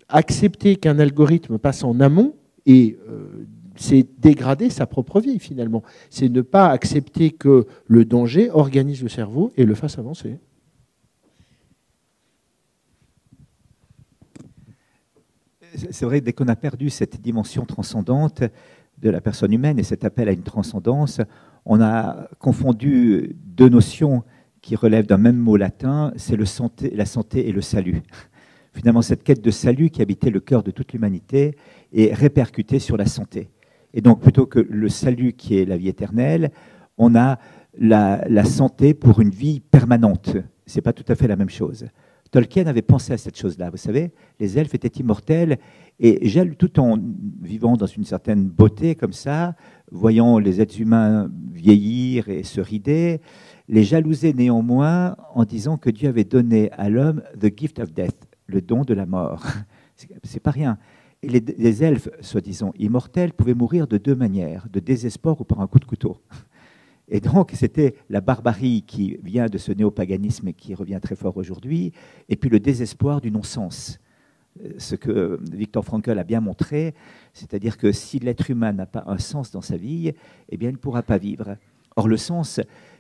accepter qu'un algorithme passe en amont et c'est dégrader sa propre vie finalement. C'est ne pas accepter que le danger organise le cerveau et le fasse avancer. c'est vrai que dès qu'on a perdu cette dimension transcendante de la personne humaine et cet appel à une transcendance, on a confondu deux notions qui relèvent d'un même mot latin, c'est la santé et le salut. Finalement, cette quête de salut qui habitait le cœur de toute l'humanité est répercutée sur la santé. Et donc, plutôt que le salut qui est la vie éternelle, on a la santé pour une vie permanente. Ce n'est pas tout à fait la même chose. Tolkien avait pensé à cette chose-là. Vous savez, les elfes étaient immortels et tout en vivant dans une certaine beauté comme ça, voyant les êtres humains vieillir et se rider, les jalousait néanmoins en disant que Dieu avait donné à l'homme the gift of death, le don de la mort. C'est pas rien. Et les elfes, soi-disant immortels, pouvaient mourir de deux manières, de désespoir ou par un coup de couteau. Et donc, c'était la barbarie qui vient de ce néopaganisme qui revient très fort aujourd'hui, et puis le désespoir du non-sens. Ce que Viktor Frankl a bien montré, c'est-à-dire que si l'être humain n'a pas un sens dans sa vie, eh bien, il ne pourra pas vivre. Or, le sens,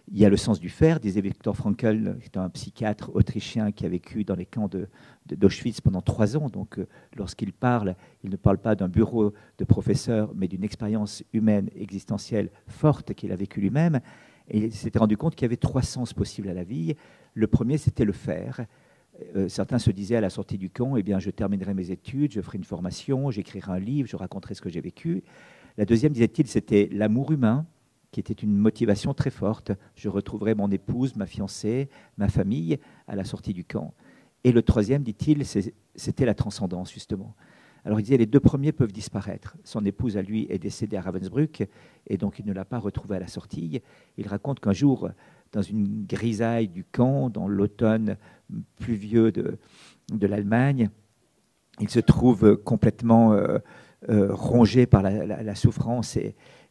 il y a le sens du faire, disait Viktor Frankl, qui est un psychiatre autrichien qui a vécu dans les camps d'Auschwitz pendant 3 ans. Donc, lorsqu'il parle, il ne parle pas d'un bureau de professeur, mais d'une expérience humaine, existentielle forte qu'il a vécue lui-même. Et il s'était rendu compte qu'il y avait 3 sens possibles à la vie. Le premier, c'était le faire. Certains se disaient à la sortie du camp, eh bien, je terminerai mes études, je ferai une formation, j'écrirai un livre, je raconterai ce que j'ai vécu. La deuxième, disait-il, c'était l'amour humain, qui était une motivation très forte. Je retrouverai mon épouse, ma fiancée, ma famille à la sortie du camp. Et le troisième, dit-il, c'était la transcendance, justement. Alors il disait, les 2 premiers peuvent disparaître. Son épouse, à lui, est décédée à Ravensbrück, et donc il ne l'a pas retrouvée à la sortie. Il raconte qu'un jour, dans une grisaille du camp, dans l'automne pluvieux de l'Allemagne, il se trouve complètement rongé par la souffrance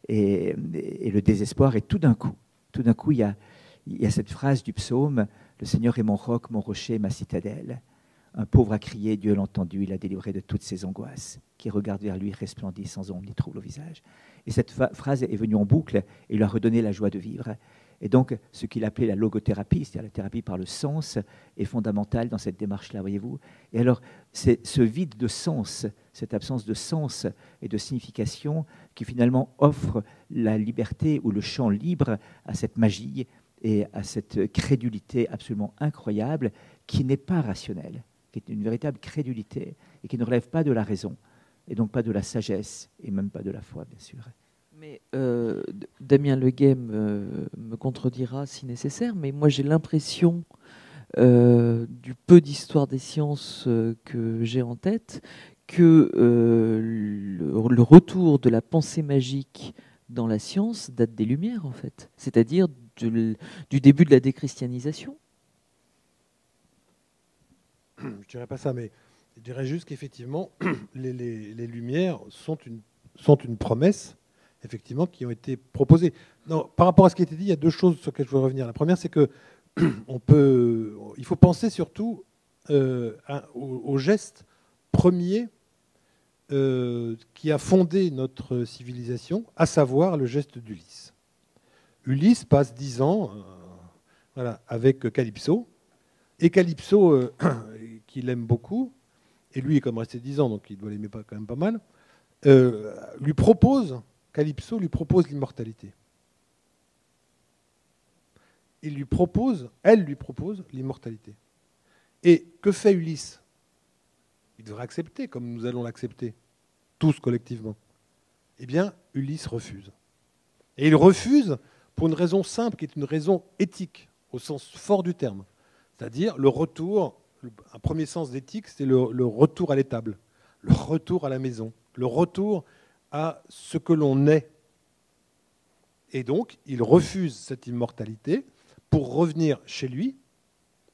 et le désespoir. Et tout d'un coup, il y a cette phrase du psaume, « Le Seigneur est mon roc, mon rocher, ma citadelle. Un pauvre a crié, Dieu l'a entendu, il l'a délivré de toutes ses angoisses. Qui regarde vers lui resplendit sans ombre ni trouble au visage. » Et cette phrase est venue en boucle et lui a redonné la joie de vivre. Et donc, ce qu'il appelait la logothérapie, c'est-à-dire la thérapie par le sens, est fondamentale dans cette démarche-là, voyez-vous. Et alors, c'est ce vide de sens, cette absence de sens et de signification qui finalement offre la liberté ou le champ libre à cette magie et à cette crédulité absolument incroyable qui n'est pas rationnelle, qui est une véritable crédulité et qui ne relève pas de la raison et donc pas de la sagesse et même pas de la foi, bien sûr. Mais Damien Leguet me contredira si nécessaire, mais moi j'ai l'impression, du peu d'histoire des sciences que j'ai en tête, que le retour de la pensée magique dans la science date des Lumières, en fait, c'est-à-dire du début de la déchristianisation. Je ne dirais pas ça, mais je dirais juste qu'effectivement, les Lumières sont une promesse, effectivement, qui ont été proposées. Non, par rapport à ce qui a été dit, il y a 2 choses sur lesquelles je veux revenir. La première, c'est que il faut penser surtout au geste premier qui a fondé notre civilisation, à savoir le geste d'Ulysse. Ulysse passe 10 ans avec Calypso, et Calypso, qu'il aime beaucoup, et lui est comme resté 10 ans, donc il doit l'aimer quand même pas mal, Calypso lui propose l'immortalité. Elle lui propose l'immortalité. Et que fait Ulysse? Il devrait accepter, comme nous allons l'accepter, tous collectivement. Eh bien, Ulysse refuse. Et il refuse pour une raison simple, qui est une raison éthique, au sens fort du terme. C'est-à-dire le retour, un premier sens d'éthique, c'est le retour à l'étable, le retour à la maison, le retour à ce que l'on est. Et donc, il refuse cette immortalité pour revenir chez lui,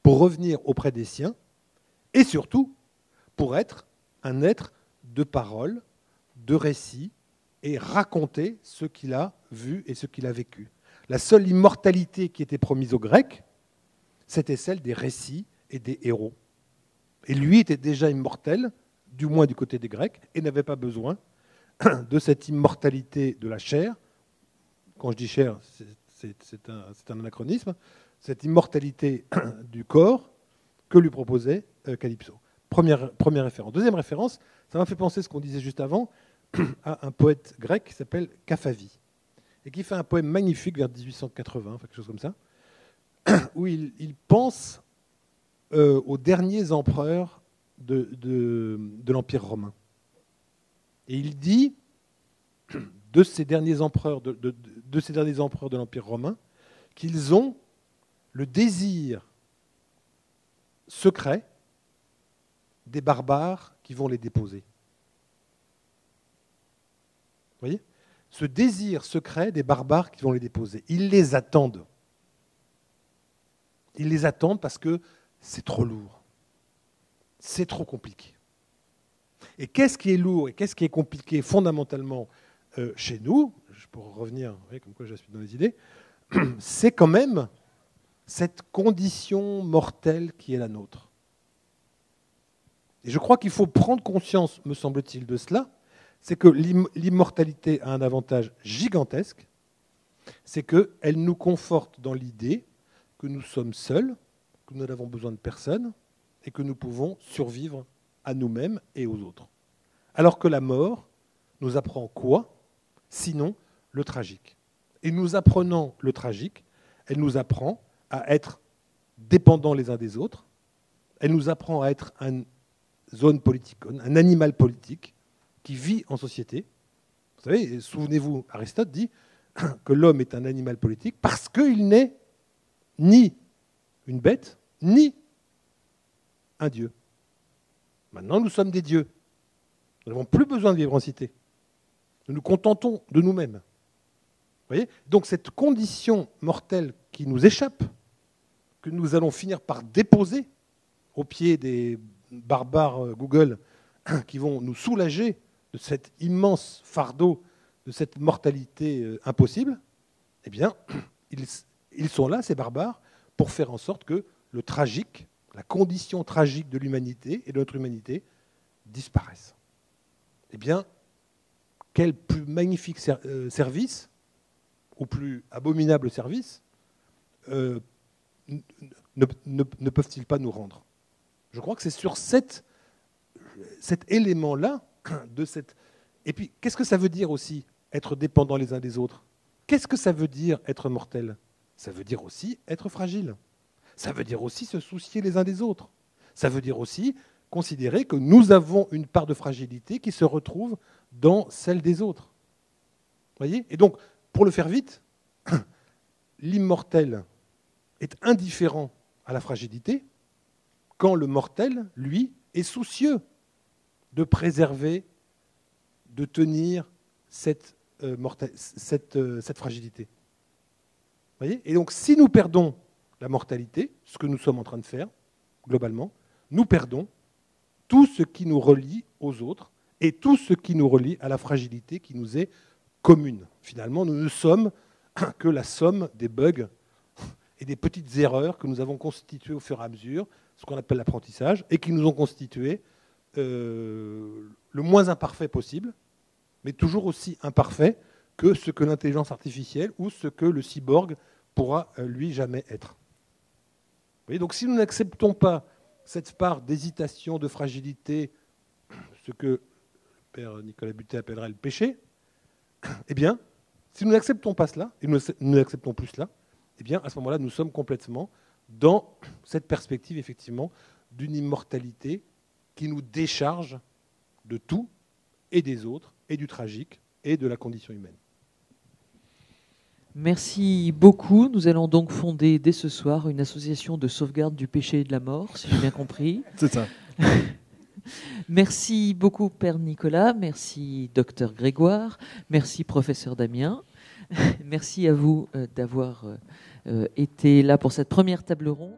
pour revenir auprès des siens, et surtout pour être un être de parole, de récit, et raconter ce qu'il a vu et ce qu'il a vécu. La seule immortalité qui était promise aux Grecs, c'était celle des récits et des héros. Et lui était déjà immortel, du moins du côté des Grecs, et n'avait pas besoin de cette immortalité de la chair. Quand je dis chair, c'est un anachronisme. Cette immortalité du corps que lui proposait Calypso. Première référence. Deuxième référence, ça m'a fait penser ce qu'on disait juste avant, à un poète grec qui s'appelle Kafavi, et qui fait un poème magnifique vers 1880, quelque chose comme ça, où il pense aux derniers empereurs de l'Empire romain. Et il dit de ces derniers empereurs de l'Empire romain qu'ils ont le désir secret des barbares qui vont les déposer. Vous voyez ? Ce désir secret des barbares qui vont les déposer. Ils les attendent. Ils les attendent parce que c'est trop lourd. C'est trop compliqué. Et qu'est-ce qui est lourd et qu'est-ce qui est compliqué fondamentalement chez nous, pour revenir, vous voyez, comme quoi je suis dans les idées, c'est quand même cette condition mortelle qui est la nôtre. Et je crois qu'il faut prendre conscience, me semble-t-il, de cela, c'est que l'immortalité a un avantage gigantesque, c'est qu'elle nous conforte dans l'idée que nous sommes seuls, que nous n'avons besoin de personne, et que nous pouvons survivre à nous-mêmes et aux autres. Alors que la mort nous apprend quoi ? Sinon le tragique. Et nous apprenant le tragique, elle nous apprend à être dépendants les uns des autres, elle nous apprend à être un animal politique qui vit en société. Vous savez, souvenez-vous, Aristote dit que l'homme est un animal politique parce qu'il n'est ni une bête, ni un dieu. Maintenant, nous sommes des dieux. Nous n'avons plus besoin de vivre en cité. Nous nous contentons de nous-mêmes. Vous voyez ? Donc cette condition mortelle qui nous échappe, que nous allons finir par déposer au pied des barbares Google qui vont nous soulager de cet immense fardeau, de cette mortalité impossible, eh bien, ils sont là, ces barbares, pour faire en sorte que le tragique, la condition tragique de l'humanité et de notre humanité disparaisse. Eh bien, quel plus magnifique service, ou plus abominable service, ne peuvent-ils pas nous rendre ? Je crois que c'est sur cet élément-là, et puis, qu'est-ce que ça veut dire aussi, être dépendants les uns des autres ? Qu'est-ce que ça veut dire, être mortel ? Ça veut dire aussi être fragile. Ça veut dire aussi se soucier les uns des autres. Ça veut dire aussi considérer que nous avons une part de fragilité qui se retrouve dans celle des autres. Vous voyez ? Et donc, pour le faire vite, l'immortel est indifférent à la fragilité, quand le mortel, lui, est soucieux de préserver, de tenir cette fragilité. Vous voyez ? Et donc, si nous perdons la mortalité, ce que nous sommes en train de faire, globalement, nous perdons tout ce qui nous relie aux autres et tout ce qui nous relie à la fragilité qui nous est commune. Finalement, nous ne sommes que la somme des bugs et des petites erreurs que nous avons constituées au fur et à mesure, ce qu'on appelle l'apprentissage, et qui nous ont constitué le moins imparfait possible, mais toujours aussi imparfait que ce que l'intelligence artificielle ou ce que le cyborg pourra, lui, jamais être. Vous voyez, donc si nous n'acceptons pas cette part d'hésitation, de fragilité, ce que le père Nicolas Butet appellerait le péché, eh bien, si nous n'acceptons pas cela, et nous n'acceptons plus cela, eh bien, à ce moment-là, nous sommes complètement dans cette perspective, effectivement, d'une immortalité qui nous décharge de tout, et des autres, et du tragique, et de la condition humaine. Merci beaucoup. Nous allons donc fonder dès ce soir une association de sauvegarde du péché et de la mort, si j'ai bien compris. C'est ça. Merci beaucoup, Père Nicolas. Merci, Docteur Grégoire. Merci, Professeur Damien. Merci à vous d'avoir été là pour cette première table ronde.